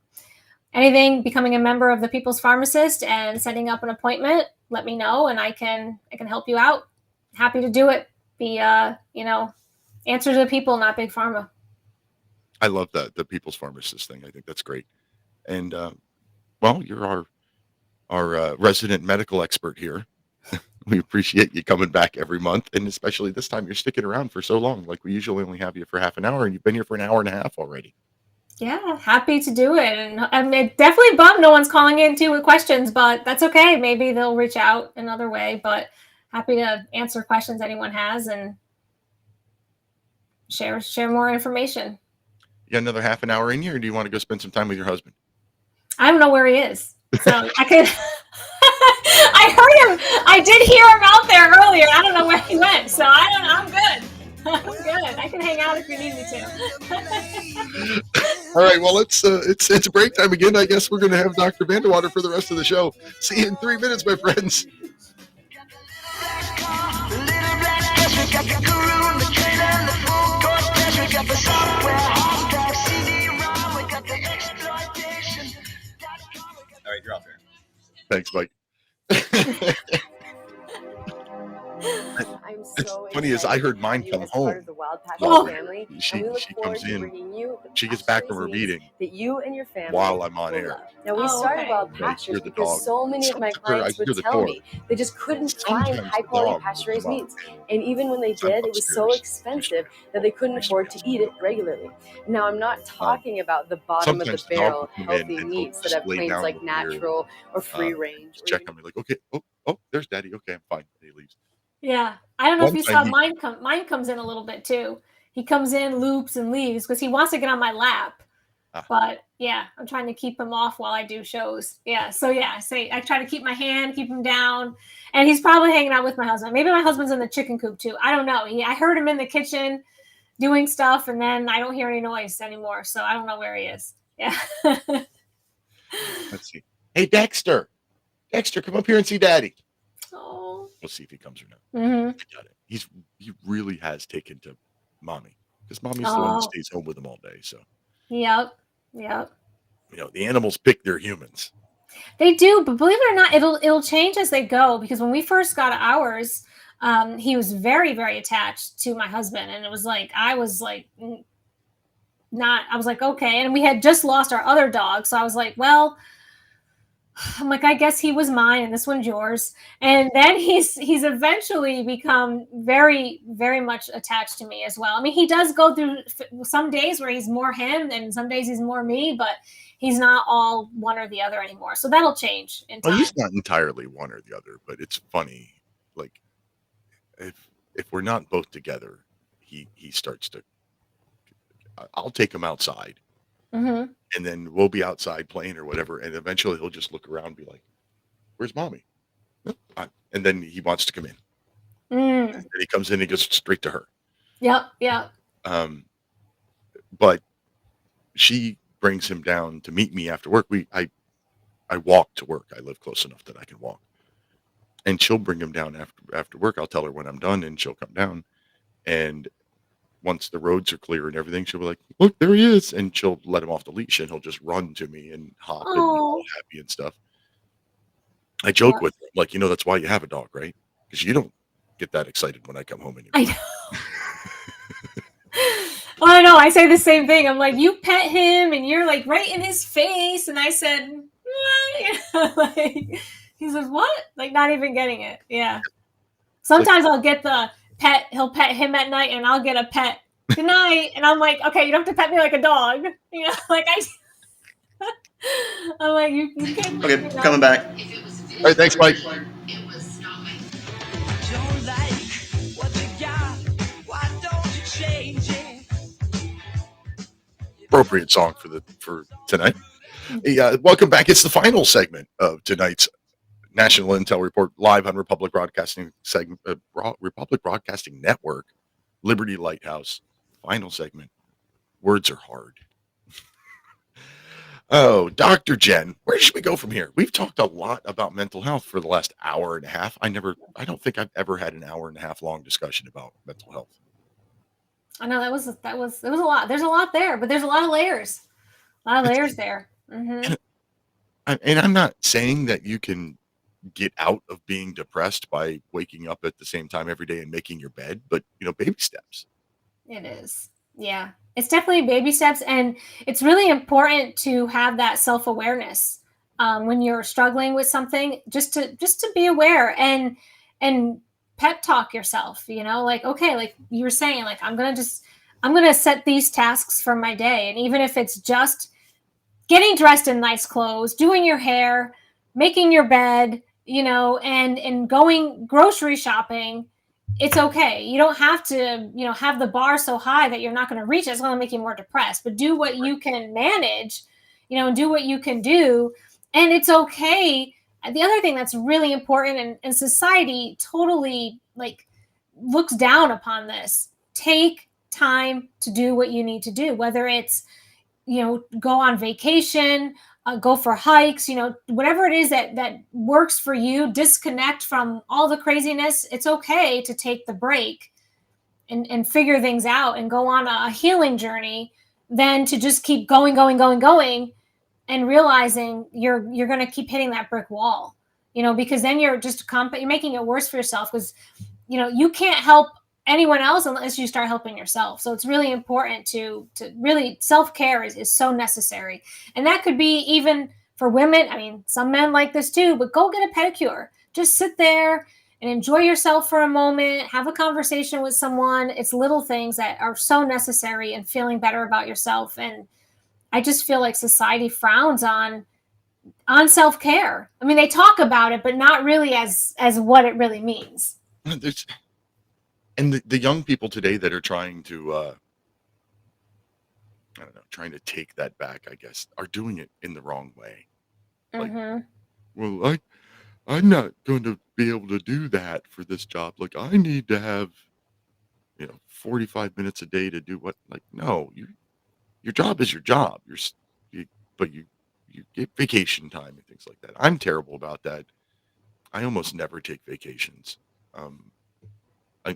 Speaker 6: anything, becoming a member of the People's Pharmacist and setting up an appointment, let me know and I can help you out. Happy to do it. Be answer to the people, not big pharma.
Speaker 5: I love the People's Pharmacist thing. I think that's great. And well, you're our resident medical expert here. We appreciate you coming back every month, and especially this time you're sticking around for so long. Like we usually only have you for half an hour, and you've been here for an hour and a half already.
Speaker 6: Yeah, happy to do it. And I mean, definitely bummed no one's calling in too with questions, but that's okay. Maybe they'll reach out another way, but happy to answer questions anyone has and share more information.
Speaker 5: You got another half an hour in here, or do you want to go spend some time with your husband?
Speaker 6: I don't know where he is, so I could. I heard him. I did hear him out there earlier. I don't know where he went, so I'm good. I'm good. I can hang out if you need me
Speaker 5: to. All right. Well, it's break time again. I guess we're going to have Dr. VanDeWater for the rest of the show. See you in 3 minutes, my friends.
Speaker 7: All right, you're off there.
Speaker 5: Thanks, Mike. It's funny as I heard mine come home. She comes in. She gets back from her meeting
Speaker 14: that you and your family
Speaker 5: while I'm on air.
Speaker 14: Now we started Wild Pastures because so many of my clients would tell me they just couldn't find high quality pasture raised meats, and even when they did, it was so expensive that they couldn't afford to eat it regularly. Now I'm not talking about the bottom of the barrel healthy meats that have claims like natural or free range.
Speaker 5: Check on me like, okay, oh, there's Daddy. Okay, I'm fine. He leaves.
Speaker 6: Yeah, I don't know if you saw mine comes in a little bit too. He comes in, loops, and leaves because he wants to get on my lap. But yeah, I'm trying to keep him off while I do shows. Yeah, so yeah, I try to keep my hand, keep him down, and he's probably hanging out with my husband. Maybe my husband's in the chicken coop too. I don't know. I heard him in the kitchen doing stuff, and then I don't hear any noise anymore, so I don't know where he is. Yeah.
Speaker 5: Let's see. Hey, Dexter, come up here and see Daddy.
Speaker 6: Oh.
Speaker 5: We'll see if he comes or not.
Speaker 6: Mm-hmm.
Speaker 5: Got it. He really has taken to Mommy because Mommy's the one that stays home with him all day. So.
Speaker 6: Yep.
Speaker 5: The animals pick their humans.
Speaker 6: They do, but believe it or not, it'll change as they go. Because when we first got ours, he was very, very attached to my husband, and it was like I was like, okay, and we had just lost our other dog, so I was like, well. I'm like, I guess he was mine and this one's yours. And then he's eventually become very, very much attached to me as well. I mean, he does go through some days where he's more him and some days he's more me, but he's not all one or the other anymore. So that'll change in time.
Speaker 5: Well, he's not entirely one or the other, but it's funny. Like if we're not both together, he starts to, I'll take him outside.
Speaker 6: Mm-hmm.
Speaker 5: And then we'll be outside playing or whatever. And eventually he'll just look around and be like, where's Mommy? And then he wants to come in.
Speaker 6: Mm.
Speaker 5: And he comes in and he goes straight to her.
Speaker 6: Yep.
Speaker 5: But she brings him down to meet me after work. I walk to work. I live close enough that I can walk. And she'll bring him down after work. I'll tell her when I'm done and she'll come down. And once the roads are clear and everything, she'll be like, look, there he is. And she'll let him off the leash and he'll just run to me and hop and be all happy and stuff. I joke with him, like, that's why you have a dog, right? Because you don't get that excited when I come home anymore.
Speaker 6: I know. Well, I know. I say the same thing. I'm like, you pet him and you're like right in his face. And I said, like, he says, what? Like, not even getting it. Yeah. Sometimes I'll get the pet, he'll pet him at night and I'll get a pet good night, and I'm like, okay, you don't have to pet me like a dog, like I'm like, you can't.
Speaker 7: Okay, coming back.
Speaker 5: All right, thanks, Mike. Appropriate song for tonight. Hey, welcome back. It's the final segment of tonight's National Intel Report live on Republic Broadcasting Republic Broadcasting Network, Liberty Lighthouse. Final segment. Words are hard. Oh, Dr. Jen, where should we go from here? We've talked a lot about mental health for the last hour and a half. I don't think I've ever had an hour and a half long discussion about mental health.
Speaker 6: I know it was a lot. There's a lot there, but there's a lot of layers. A lot of layers there. Mm-hmm.
Speaker 5: And I'm not saying that you can get out of being depressed by waking up at the same time every day and making your bed, but baby steps.
Speaker 6: It is. Yeah, it's definitely baby steps, and it's really important to have that self-awareness when you're struggling with something, just to be aware and pep talk yourself, like, okay, like you were saying, like, I'm going to set these tasks for my day. And even if it's just getting dressed in nice clothes, doing your hair, making your bed, and going grocery shopping, it's okay. You don't have to, have the bar so high that you're not going to reach it. It's going to make you more depressed, but do what you can manage, and do what you can do. And it's okay. The other thing that's really important, and society totally like looks down upon this, take time to do what you need to do, whether it's, go on vacation, go for hikes, whatever it is that works for you, disconnect from all the craziness. It's okay to take the break and figure things out and go on a healing journey than to just keep going and realizing you're going to keep hitting that brick wall, because then you're just you're making it worse for yourself, because, you can't help anyone else unless you start helping yourself. So it's really important to really, self-care is so necessary. And that could be even for women. I mean, some men like this too, but go get a pedicure. Just sit there and enjoy yourself for a moment, have a conversation with someone. It's little things that are so necessary in feeling better about yourself. And I just feel like society frowns on self-care. I mean, they talk about it, but not really as what it really means.
Speaker 5: And the young people today that are trying to, trying to take that back, I guess, are doing it in the wrong way. Like, well, I'm not going to be able to do that for this job. Like, I need to have, 45 minutes a day to do what? Like, no, your job is your job. But you get vacation time and things like that. I'm terrible about that. I almost never take vacations.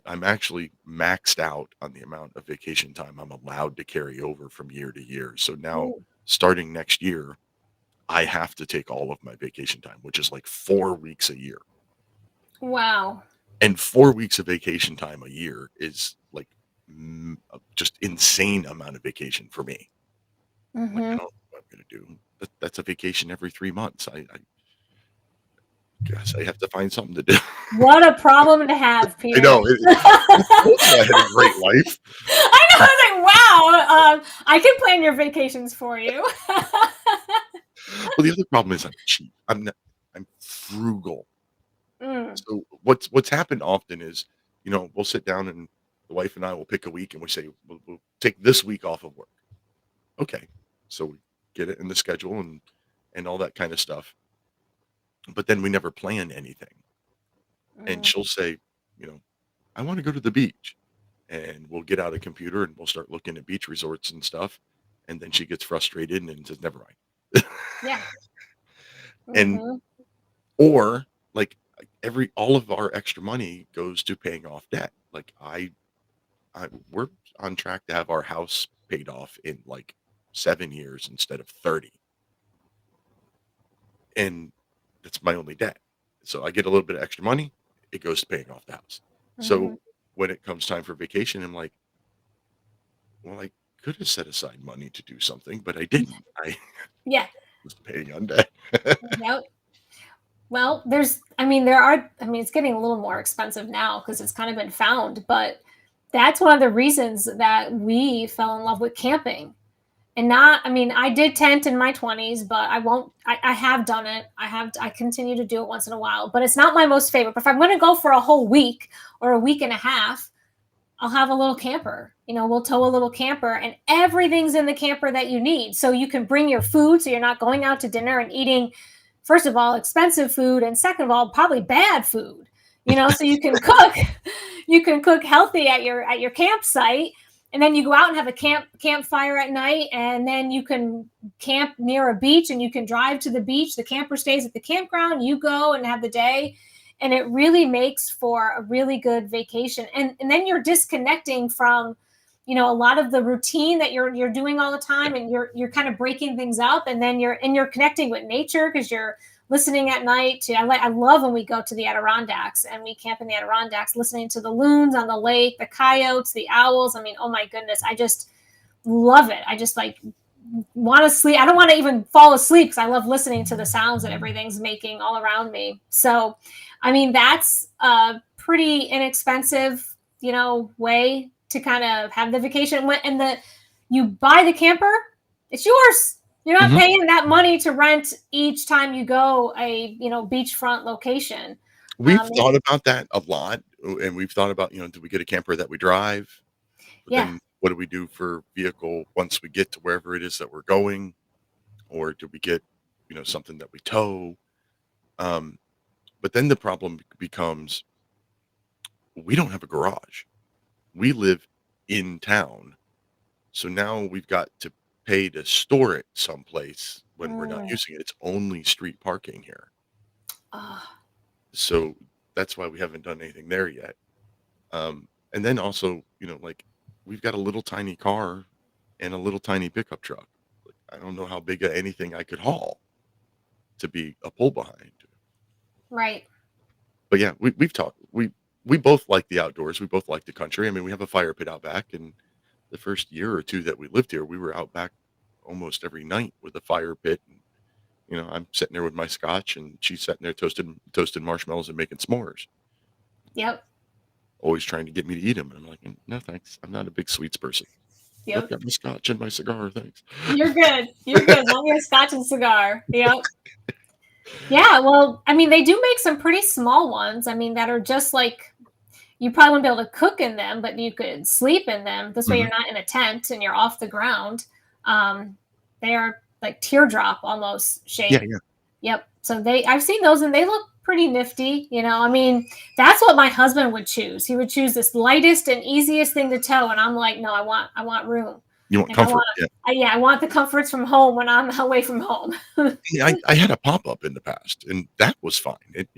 Speaker 5: I'm actually maxed out on the amount of vacation time I'm allowed to carry over from year to year. So now, starting next year, I have to take all of my vacation time, which is like 4 weeks a year.
Speaker 6: Wow.
Speaker 5: And 4 weeks of vacation time a year is like just insane amount of vacation for me. Like, I don't know what I'm going to do. That's a vacation every 3 months. I guess I have to find something to do.
Speaker 6: What a problem to have, Peter.
Speaker 5: I know. I had a great life.
Speaker 6: I know. I was like, wow. I can plan your vacations for you.
Speaker 5: Well, the other problem is I'm cheap. I'm frugal. So what's happened often is, we'll sit down and the wife and I will pick a week and we say, we'll take this week off of work. Okay. So we get it in the schedule and all that kind of stuff. But then we never plan anything. And she'll say, I want to go to the beach. And we'll get out a computer and we'll start looking at beach resorts and stuff. And then she gets frustrated and says, never mind.
Speaker 6: Yeah.
Speaker 5: And, or like all of our extra money goes to paying off debt. Like we're on track to have our house paid off in like 7 years instead of 30. And that's my only debt. So I get a little bit of extra money. It goes to paying off the house. So when it comes time for vacation, I'm like, well, I could have set aside money to do something, but I didn't. I was paying on debt.
Speaker 6: Yep. Well, it's getting a little more expensive now because it's kind of been found, but that's one of the reasons that we fell in love with camping. And I did tent in my 20s, but I have done it. I continue to do it once in a while, but it's not my most favorite. But if I'm going to go for a whole week or a week and a half, I'll have a little camper. We'll tow a little camper and everything's in the camper that you need. So you can bring your food. So you're not going out to dinner and eating, first of all, expensive food. And second of all, probably bad food, so you can cook healthy at your campsite. And then you go out and have a campfire at night, and then you can camp near a beach and you can drive to the beach. The camper stays at the campground. You go and have the day, and it really makes for a really good vacation. And then you're disconnecting from, a lot of the routine that you're doing all the time, and you're kind of breaking things up, and then you're connecting with nature because you're listening at night to, I love when we go to the Adirondacks and we camp in the Adirondacks, listening to the loons on the lake, the coyotes, the owls. I mean, oh my goodness, I just love it. I just like want to sleep. I don't want to even fall asleep because I love listening to the sounds that everything's making all around me. So, I mean, that's a pretty inexpensive, way to kind of have the vacation. And you buy the camper, it's yours. You're not paying that money to rent each time you go a, beachfront location.
Speaker 5: We've thought about that a lot, and we've thought about, do we get a camper that we drive? But then what do we do for vehicle once we get to wherever it is that we're going? Or do we get, something that we tow? But then the problem becomes we don't have a garage. We live in town. So now we've got to pay to store it someplace when we're not using it. It's only street parking here. So that's why we haven't done anything there yet. And then also, like we've got a little tiny car and a little tiny pickup truck. I don't know how big anything I could haul to be a pull behind.
Speaker 6: Right.
Speaker 5: But yeah, we've talked. We both like the outdoors. We both like the country. I mean, we have a fire pit out back, and the first year or two that we lived here, we were out back almost every night with a fire pit. And, I'm sitting there with my scotch, and she's sitting there toasting marshmallows and making s'mores.
Speaker 6: Yep.
Speaker 5: Always trying to get me to eat them. And I'm like, no, thanks. I'm not a big sweets person.
Speaker 6: Yep.
Speaker 5: I've got my scotch and my cigar. Thanks.
Speaker 6: You're good. You're good. Long as scotch and cigar. Yep. Yeah. Well, I mean, they do make some pretty small ones. I mean, that are just like, you probably wouldn't be able to cook in them, but you could sleep in them. This way you're not in a tent and you're off the ground. They are like teardrop almost shape.
Speaker 5: Yeah.
Speaker 6: Yep. So I've seen those and they look pretty nifty. I mean, that's what my husband would choose. He would choose this lightest and easiest thing to tow. And I'm like, no, I want room.
Speaker 5: You want comfort?
Speaker 6: I want the comforts from home when I'm away from home.
Speaker 5: Yeah, I had a pop-up in the past and that was fine. It,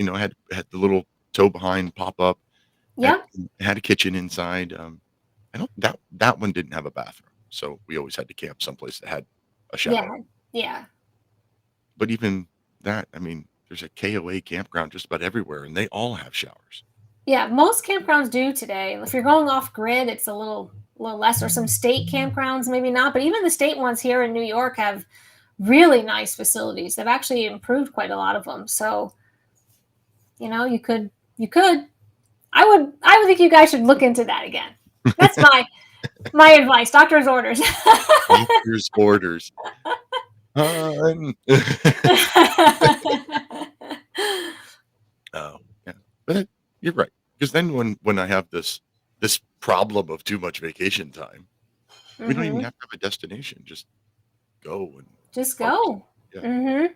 Speaker 5: had the little tow behind pop-up.
Speaker 6: Yeah.
Speaker 5: Had a kitchen inside. That one didn't have a bathroom. So we always had to camp someplace that had a shower.
Speaker 6: Yeah.
Speaker 5: But even that, I mean, there's a KOA campground just about everywhere, and they all have showers.
Speaker 6: Yeah, most campgrounds do today. If you're going off grid, it's a little less, or some state campgrounds, maybe not. But even the state ones here in New York have really nice facilities. They've actually improved quite a lot of them. So, you could. I would think you guys should look into that again. That's my advice. Doctor's orders.
Speaker 5: Doctor's orders. Oh, yeah. But you're right. Because then when I have this problem of too much vacation time, we don't even have to have a destination. Just go.
Speaker 6: Just go.
Speaker 5: Yeah.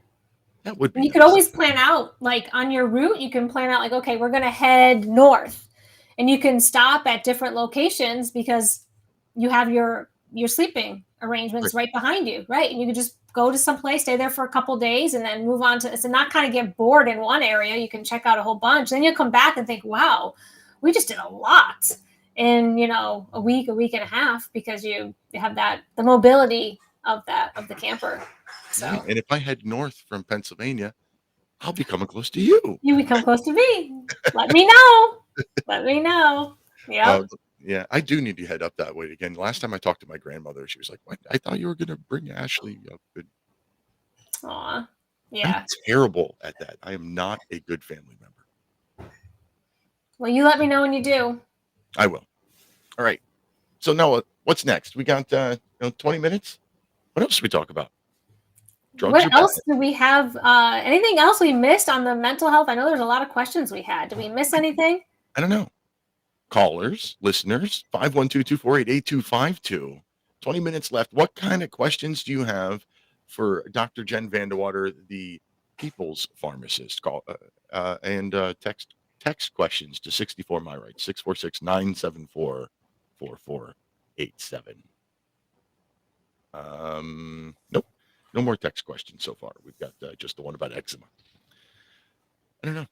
Speaker 5: That would be
Speaker 6: you could always plan out, like on your route, you can plan out like, okay, we're going to head north. And you can stop at different locations because you have your sleeping arrangements right behind you, right? And you can just go to some place, stay there for a couple days, and then move on to not kind of get bored in one area. You can check out a whole bunch. Then you'll come back and think, wow, we just did a lot in, a week and a half because you have the mobility of the camper. So,
Speaker 5: and if I head north from Pennsylvania, I'll be coming close to you.
Speaker 6: You become close to me. Let me know. Let me know. Yeah.
Speaker 5: Yeah, I do need to head up that way again. Last time I talked to my grandmother, she was like, "What? I thought you were going to bring Ashley up."
Speaker 6: Aw, yeah.
Speaker 5: I'm terrible at that. I am not a good family member.
Speaker 6: Well, you let me know when you do.
Speaker 5: I will. All right. So now, what's next? We got 20 minutes. What else do we talk about? Drugs
Speaker 6: what else do we have? Anything else we missed on the mental health? I know there's a lot of questions we had. Did we miss anything?
Speaker 5: I don't know. Callers, listeners, 512-248-8252. 20 minutes left. What kind of questions do you have for Dr. Jen VanDeWater, the people's pharmacist? Call and text questions to 64 my right, 646-974-4487. Nope. No more text questions so far. We've got just the one about eczema. I don't know.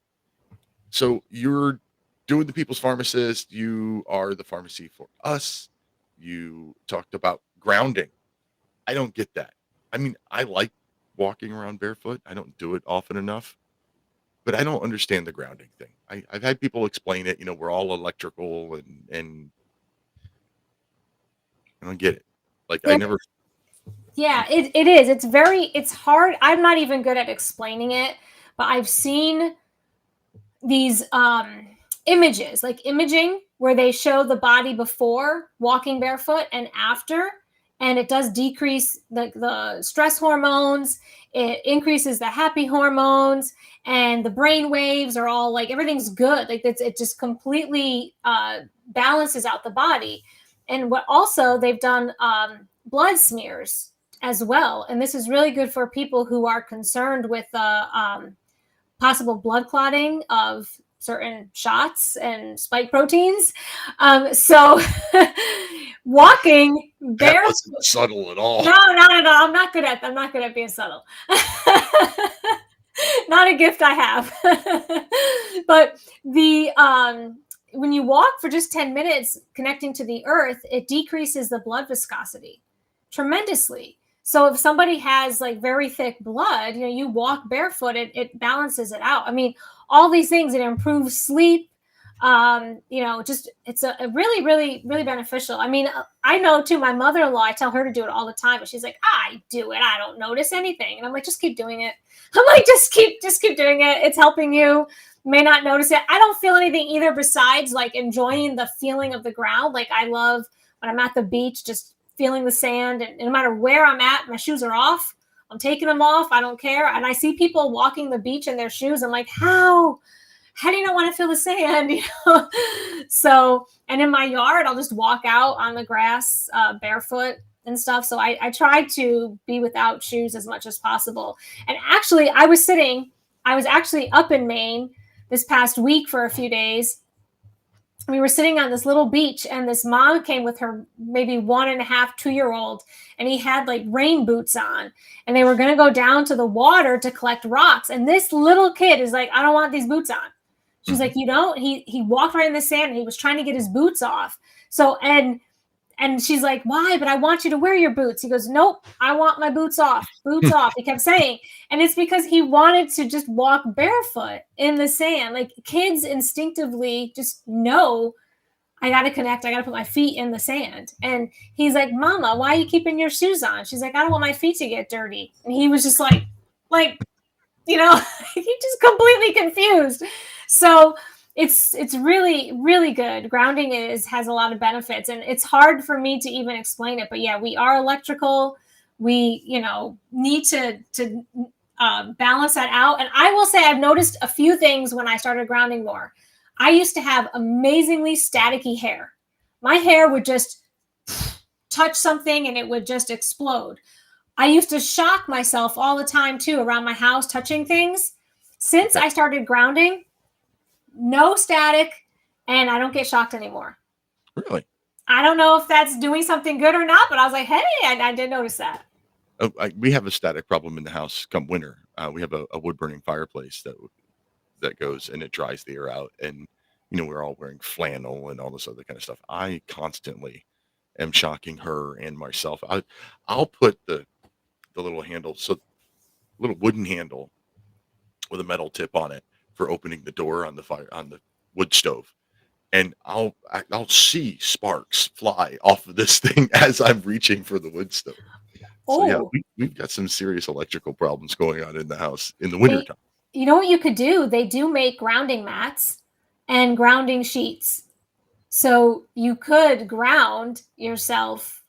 Speaker 5: So you're doing the people's pharmacist. You are the pharmacy for us. You talked about grounding. I don't get that. I mean, I like walking around barefoot. I don't do it often enough, but I don't understand the grounding thing. I've had people explain it. We're all electrical, and I don't get it. Like I never.
Speaker 6: Yeah, it is. It's hard. I'm not even good at explaining it, but I've seen these images, like imaging, where they show the body before walking barefoot and after, and it does decrease the stress hormones. It increases the happy hormones, and the brain waves are all like everything's good. Like it just completely balances out the body. And what also they've done blood smears as well, and this is really good for people who are concerned with possible blood clotting of certain shots and spike proteins. So walking barefoot.
Speaker 5: That wasn't subtle at all.
Speaker 6: No. I'm not good at being subtle. Not a gift I have. But when you walk for just 10 minutes connecting to the earth, it decreases the blood viscosity tremendously. So if somebody has like very thick blood, you walk barefoot, it balances it out. I mean, all these things, it improves sleep. Just it's a really, really, really beneficial. I mean, I know too, my mother-in-law, I tell her to do it all the time, but she's like, I do it. I don't notice anything. And I'm like, just keep doing it. I'm like, just keep doing it. It's helping you. You may not notice it. I don't feel anything either besides like enjoying the feeling of the ground. Like I love when I'm at the beach, just feeling the sand, and no matter where I'm at, my shoes are off. I'm taking them off. I don't care. And I see people walking the beach in their shoes. I'm like, how do you not want to feel the sand? So, and in my yard, I'll just walk out on the grass barefoot and stuff. So I try to be without shoes as much as possible. And actually, I was actually up in Maine this past week for a few days. We were sitting on this little beach, and this mom came with her maybe 1.5, 2-year-old, and he had like rain boots on, and they were going to go down to the water to collect rocks. And this little kid is like, I don't want these boots on. She's like, you don't? He walked right in the sand, and he was trying to get his boots off. So, and she's like, why? But I want you to wear your boots. He goes, nope, I want my boots off. Boots off. He kept saying. And it's because he wanted to just walk barefoot in the sand. Like kids instinctively just know, I got to connect. I got to put my feet in the sand. And he's like, Mama, why are you keeping your shoes on? She's like, I don't want my feet to get dirty. And he was just like, he's just completely confused. So it's really, really good. Grounding has a lot of benefits, and it's hard for me to even explain it. But yeah, we are electrical. We, need to balance that out. And I will say I've noticed a few things when I started grounding more. I used to have amazingly staticky hair. My hair would just touch something and it would just explode. I used to shock myself all the time too around my house touching things. Since I started grounding, no static, and I don't get shocked anymore.
Speaker 5: Really?
Speaker 6: I don't know if that's doing something good or not, but I was like, hey, I did notice that.
Speaker 5: We have a static problem in the house come winter. We have a wood burning fireplace that goes and it dries the air out. And, we're all wearing flannel and all this other kind of stuff. I constantly am shocking her and myself. I'll put the little handle, little wooden handle with a metal tip on it for opening the door on the wood stove, and I'll see sparks fly off of this thing as I'm reaching for the wood stove. So yeah, we've got some serious electrical problems going on in the house in the wintertime.
Speaker 6: You know what you could do? They do make grounding mats and grounding sheets, so you could ground yourself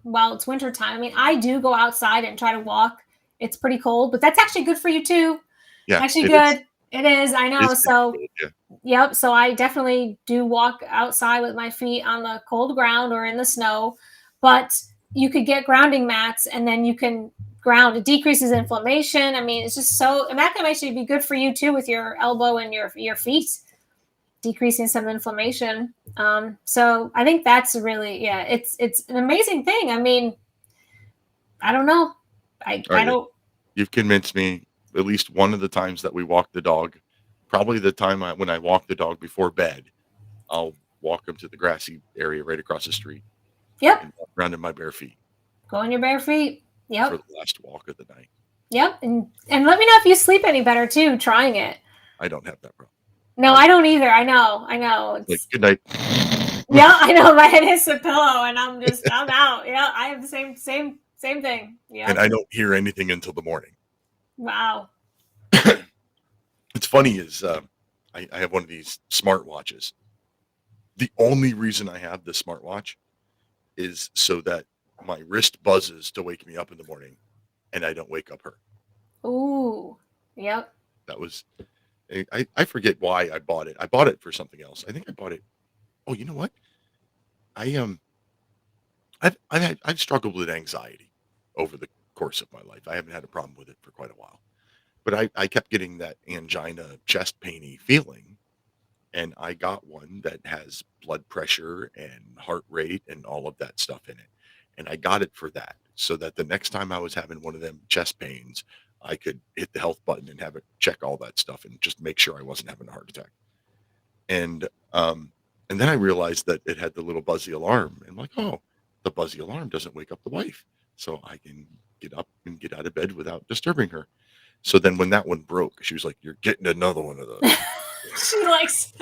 Speaker 6: while it's wintertime. I mean, I do go outside and try to walk. It's pretty cold, but that's actually good for you too.
Speaker 5: Yeah,
Speaker 6: actually good. Is. It is, I know. So,
Speaker 5: yeah.
Speaker 6: Yep. So I definitely do walk outside with my feet on the cold ground or in the snow, but you could get grounding mats and then you can ground. It decreases inflammation. I mean, it's just and that can actually be good for you too with your elbow and your feet, decreasing some inflammation. So I think that's really, it's an amazing thing. I mean, I don't know. I don't.
Speaker 5: You've convinced me. At least one of the times that we walk the dog, probably the time when I walk the dog before bed, I'll walk him to the grassy area right across the street.
Speaker 6: Yep.
Speaker 5: And walk around in my bare feet.
Speaker 6: Go on your bare feet. Yep.
Speaker 5: For the last walk of the night.
Speaker 6: Yep. And let me know if you sleep any better too, trying it.
Speaker 5: I don't have that problem.
Speaker 6: No, I don't either. I know. It's...
Speaker 5: Like, good night.
Speaker 6: Yeah, I know. My head hits the pillow and I'm out. Yeah, I have the same thing. Yeah.
Speaker 5: And I don't hear anything until the morning.
Speaker 6: Wow.
Speaker 5: It's funny is I have one of these smartwatches. The only reason I have this smartwatch is so that my wrist buzzes to wake me up in the morning and I don't wake up her.
Speaker 6: Ooh. Yep.
Speaker 5: That was, I forget why I bought it. I bought it for something else. I think I bought it. Oh, you know what? I've struggled with anxiety over the course of my life. I haven't had a problem with it for quite a while, but I kept getting that angina, chest painy feeling, and I got one that has blood pressure and heart rate and all of that stuff in it, and I got it for that, so that the next time I was having one of them chest pains, I could hit the health button and have it check all that stuff and just make sure I wasn't having a heart attack. And then I realized that it had the little buzzy alarm. And I'm like, oh, the buzzy alarm doesn't wake up the wife. So I can get up and get out of bed without disturbing her. So then when that one broke, she was like, you're getting another one of those.
Speaker 6: She likes.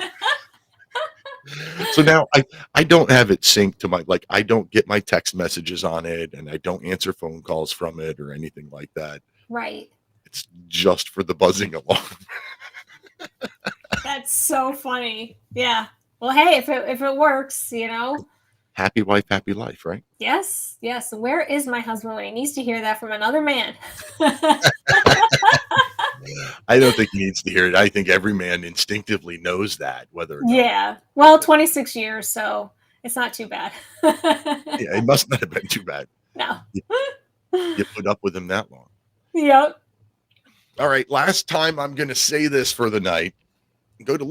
Speaker 5: So now I don't have it synced to my, like, I don't get my text messages on it and I don't answer phone calls from it or anything like that.
Speaker 6: Right.
Speaker 5: It's just for the buzzing alarm.
Speaker 6: That's so funny. Yeah. Well, hey, if it works,
Speaker 5: Happy wife, happy life, right?
Speaker 6: Yes. Where is my husband when he needs to hear that from another man?
Speaker 5: I don't think he needs to hear it. I think every man instinctively knows that, whether or not.
Speaker 6: Yeah. Well, 26 years, so it's not too bad.
Speaker 5: Yeah, it must not have been too bad.
Speaker 6: No.
Speaker 5: You put up with him that long.
Speaker 6: Yep.
Speaker 5: All right. Last time I'm going to say this for the night. Go to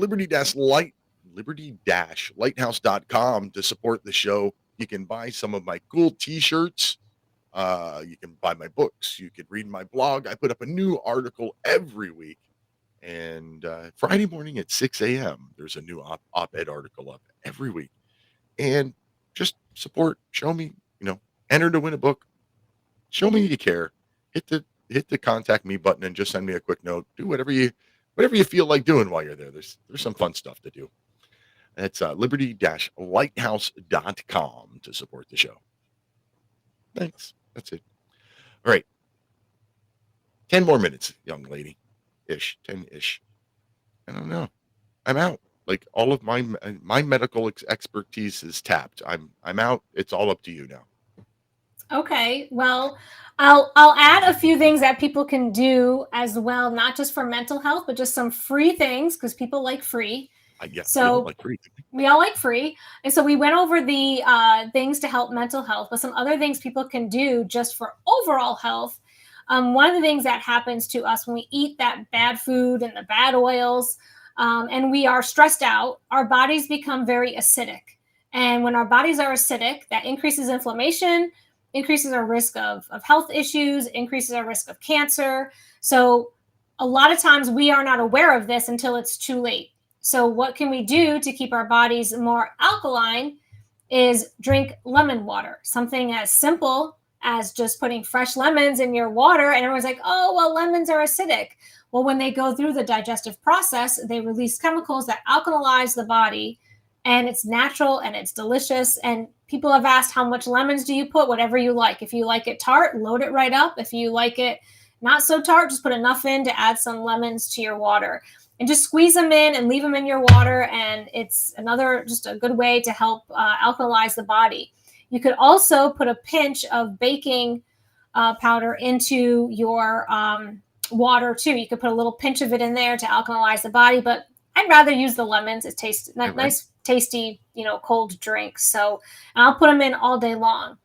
Speaker 5: Lighthouse.com to support the show. You can buy some of my cool t-shirts. You can buy my books. You can read my blog. I put up a new article every week. And Friday morning at 6 a.m., there's a new op-ed article up every week. And just support. Show me, enter to win a book. Show me you care. Hit the contact me button and just send me a quick note. Do whatever you feel like doing while you're there. There's some fun stuff to do. That's liberty-lighthouse.com to support the show. Thanks. That's it. All right. 10 more minutes, young lady. 10-ish. I don't know. I'm out. Like, all of my medical expertise is tapped. I'm out. It's all up to you now.
Speaker 6: Okay. Well, I'll add a few things that people can do as well, not just for mental health, but just some free things, because people like free.
Speaker 5: Yeah,
Speaker 6: so
Speaker 5: we all like free.
Speaker 6: And so we went over the things to help mental health, but some other things people can do just for overall health. One of the things that happens to us when we eat that bad food and the bad oils, and we are stressed out, our bodies become very acidic. And when our bodies are acidic, that increases inflammation, increases our risk of health issues, increases our risk of cancer. So a lot of times we are not aware of this until it's too late. So what can we do to keep our bodies more alkaline is drink lemon water, something as simple as just putting fresh lemons in your water. And everyone's like, oh, well, lemons are acidic. Well, when they go through the digestive process, they release chemicals that alkalize the body, and it's natural and it's delicious. And people have asked, how much lemons do you put? Whatever you like. If you like it tart, load it right up. If you like it not so tart, just put enough in to add some lemons to your water. And just squeeze them in and leave them in your water. And it's just a good way to help alkalize the body. You could also put a pinch of baking powder into your water too. You could put a little pinch of it in there to alkalize the body, but I'd rather use the lemons. It tastes nice, tasty, cold drinks. So I'll put them in all day long.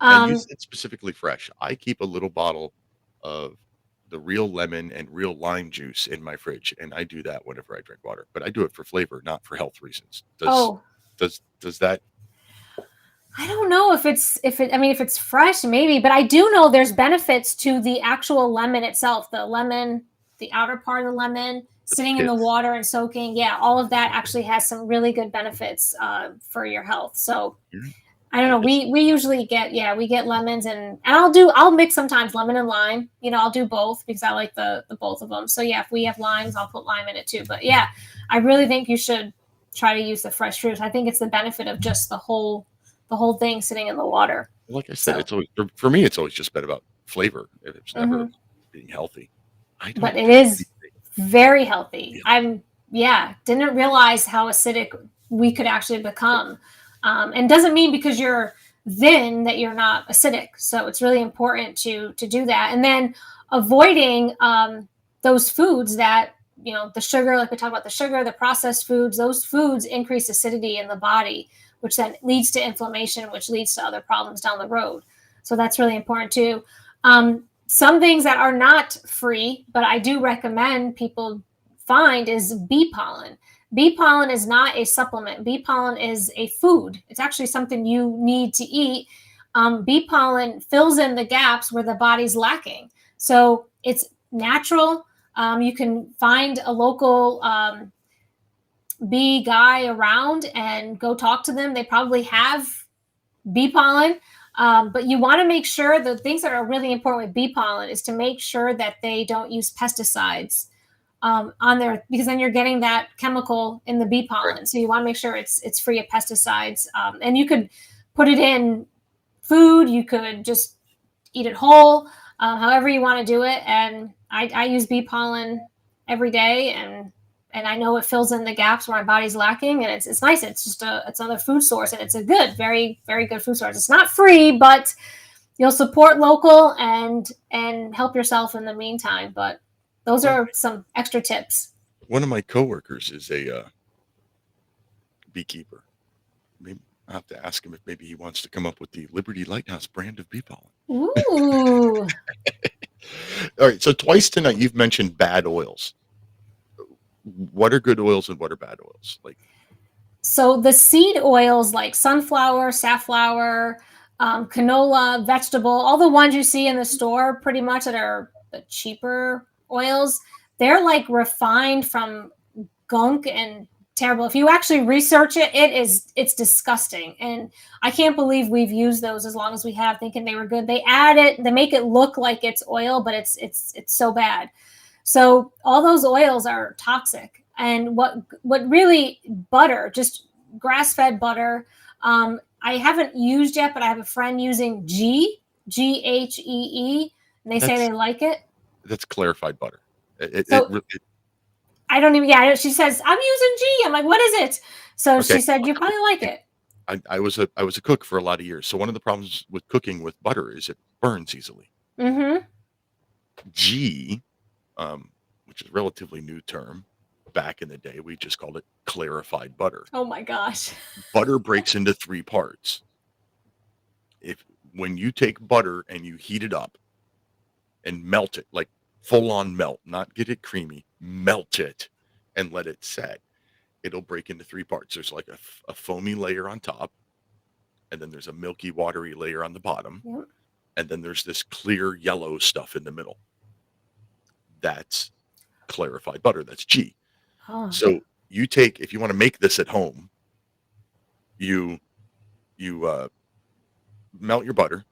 Speaker 5: And use it specifically fresh. I keep a little bottle of the real lemon and real lime juice in my fridge, and I do that whenever I drink water. But I do it for flavor, not for health reasons. Does that?
Speaker 6: I don't know if it's fresh, maybe, but I do know there's benefits to the actual lemon itself. The lemon, the outer part of the lemon, sitting in the water and soaking. Yeah, all of that actually has some really good benefits for your health. So I don't know. We usually get lemons and I'll mix sometimes lemon and lime. I'll do both because I like the both of them. So yeah, if we have limes, I'll put lime in it too. But yeah, I really think you should try to use the fresh fruit. I think it's the benefit of just the whole thing sitting in the water.
Speaker 5: Like I said, it's always for me. It's always just been about flavor. It's never being healthy.
Speaker 6: But it is very healthy. Didn't realize how acidic we could actually become. And doesn't mean because you're thin that you're not acidic. So it's really important to do that. And then avoiding those foods that, the sugar, like we talked about the sugar, the processed foods, those foods increase acidity in the body, which then leads to inflammation, which leads to other problems down the road. So that's really important too. Some things that are not free, but I do recommend people find is bee pollen. Bee pollen is not a supplement. Bee pollen is a food. It's actually something you need to eat. Bee pollen fills in the gaps where the body's lacking. So it's natural. You can find a local bee guy around and go talk to them. They probably have bee pollen. But you want to make sure the things that are really important with bee pollen is to make sure that they don't use pesticides on there, because then you're getting that chemical in the bee pollen. Right. So you want to make sure it's free of pesticides. And you could put it in food. You could just eat it whole, however you want to do it. And I use bee pollen every day, and I know it fills in the gaps where my body's lacking, and it's nice. It's just it's another food source, and it's a good, very, very good food source. It's not free, but you'll support local and help yourself in the meantime. But those are some extra tips.
Speaker 5: One of my coworkers is a beekeeper. Maybe I'll have to ask him if maybe he wants to come up with the Liberty Lighthouse brand of bee pollen.
Speaker 6: Ooh.
Speaker 5: All right. So twice tonight you've mentioned bad oils. What are good oils and what are bad oils?
Speaker 6: So the seed oils like sunflower, safflower, canola, vegetable, all the ones you see in the store pretty much that are the cheaper oils, they're like refined from gunk and terrible. If you actually research it, it's disgusting. And I can't believe we've used those as long as we have, thinking they were good. They add it, they make it look like it's oil, but it's so bad. So all those oils are toxic. And what really butter, just grass-fed butter, I haven't used yet, but I have a friend using Ghee, and they say they like it.
Speaker 5: That's clarified butter.
Speaker 6: I don't even. Yeah, she says I'm using Ghee. I'm like, what is it? So okay. She said you probably like it.
Speaker 5: I was a cook for a lot of years. So one of the problems with cooking with butter is it burns easily.
Speaker 6: Mm-hmm.
Speaker 5: Ghee, which is a relatively new term. Back in the day, we just called it clarified butter.
Speaker 6: Oh my gosh.
Speaker 5: Butter breaks into three parts. When you take butter and you heat it up and melt it, like full on melt, not get it creamy, melt it and let it set, it'll break into three parts. There's like a foamy layer on top, and then there's a milky, watery layer on the bottom, yep. And then there's this clear yellow stuff in the middle. That's clarified butter. That's Ghee. Oh. So you take, if you want to make this at home, you melt your butter,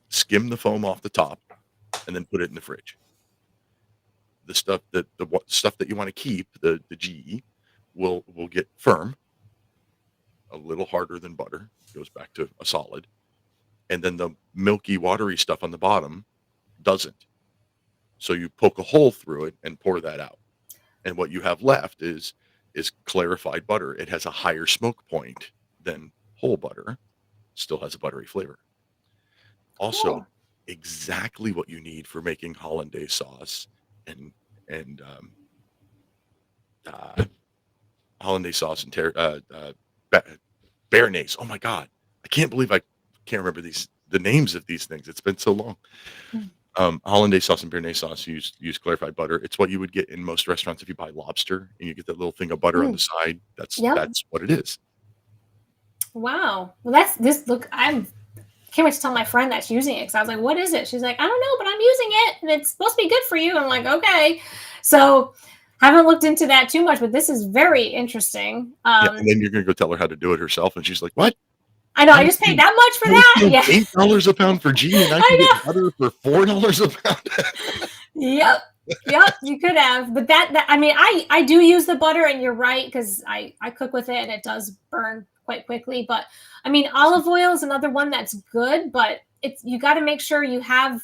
Speaker 5: skim the foam off the top, and then put it in the fridge. The stuff that you want to keep, the Ghee, will get firm, a little harder than butter, goes back to a solid, and then the milky, watery stuff on the bottom doesn't. So you poke a hole through it and pour that out, and what you have left is clarified butter. It has a higher smoke point than whole butter, still has a buttery flavor. Also, exactly what you need for making hollandaise sauce and hollandaise sauce and béarnaise. Oh my God, I can't believe I can't remember the names of these things. It's been so long. Hollandaise sauce and béarnaise sauce use clarified butter. It's what you would get in most restaurants if you buy lobster and you get that little thing of butter on the side. That's what it is.
Speaker 6: Wow. Well, that's this. Look, I can't wait to tell my friend that's using it, because I was like, what is it? She's like, I don't know, but I'm using it and it's supposed to be good for you. I'm like, okay. So haven't looked into that too much, but this is very interesting.
Speaker 5: And then you're going to go tell her how to do it herself. And she's like, what?
Speaker 6: I know. I just paid that much for that. Yeah.
Speaker 5: $8 a pound for ghee, and I can get butter for $4 a pound.
Speaker 6: Yep. You could have, but that I mean, I do use the butter, and you're right, because I cook with it and it does burn quite quickly. But I mean, olive oil is another one that's good, but you got to make sure you have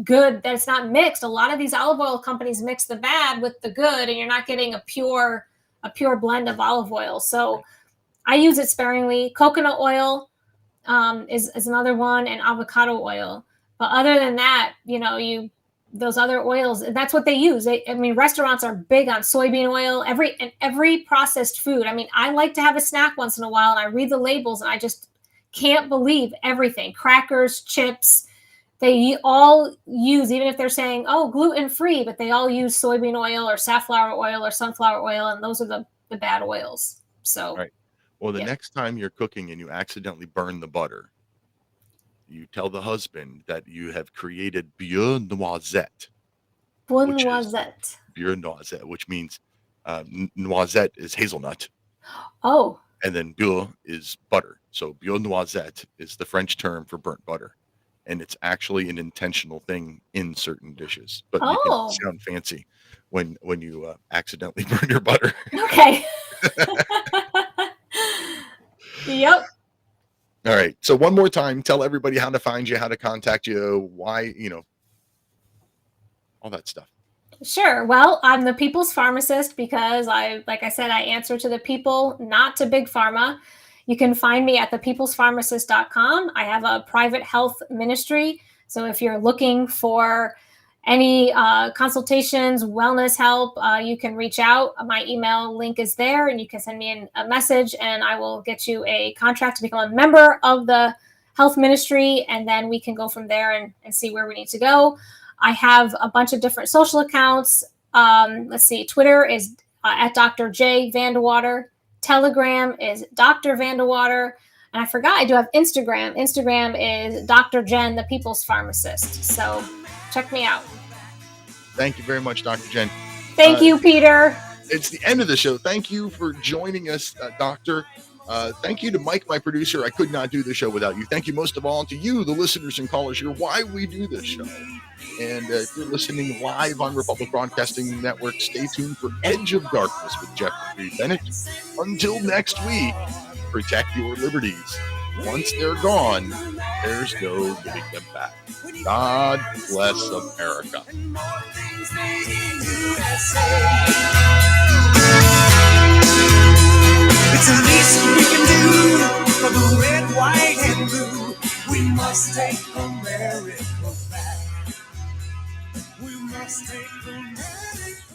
Speaker 6: good, that it's not mixed. A lot of these olive oil companies mix the bad with the good, and you're not getting a pure blend of olive oil. So I use it sparingly. Coconut oil is another one, and avocado oil. But other than that, those other oils, that's what they use. I mean, restaurants are big on soybean oil, every processed food. I mean, I like to have a snack once in a while, and I read the labels, and I just can't believe everything. Crackers, chips, they all use, even if they're saying, oh, gluten-free, but they all use soybean oil or safflower oil or sunflower oil, and those are the bad oils. So,
Speaker 5: right. Well, the next time you're cooking and you accidentally burn the butter, you tell the husband that you have created beurre noisette.
Speaker 6: Beurre noisette,
Speaker 5: which means noisette is hazelnut.
Speaker 6: Oh.
Speaker 5: And then beurre is butter. So beurre noisette is the French term for burnt butter. And it's actually an intentional thing in certain dishes. But you can sound fancy when you accidentally burn your butter.
Speaker 6: Okay. Yep.
Speaker 5: All right. So one more time, tell everybody how to find you, how to contact you, why, all that stuff.
Speaker 6: Sure. Well, I'm the people's pharmacist because like I said, I answer to the people, not to big pharma. You can find me at thepeoplespharmacist.com. I have a private health ministry. So if you're looking for any consultations, wellness help, you can reach out. My email link is there, and you can send me a message, and I will get you a contract to become a member of the health ministry, and then we can go from there and see where we need to go. I have a bunch of different social accounts. Let's see. Twitter is at Dr. J VanDeWater. Telegram is Dr. VanDeWater. And I forgot, I do have Instagram. Instagram is Dr. Jen, the People's Pharmacist. So check me out.
Speaker 5: Thank you very much, Dr. Jen.
Speaker 6: Thank you, Peter.
Speaker 5: It's the end of the show. Thank you for joining us, Doctor. Thank you to Mike, my producer. I could not do the show without you. Thank you most of all to you, the listeners and callers. You're why we do this show. And if you're listening live on Republic Broadcasting Network, stay tuned for Edge of Darkness with Jeffrey Bennett. Until next week, protect your liberties. Once they're gone, there's no getting them back. God bless America.
Speaker 15: It's the least we can do for the red, white, and blue. We must take America back. We must take America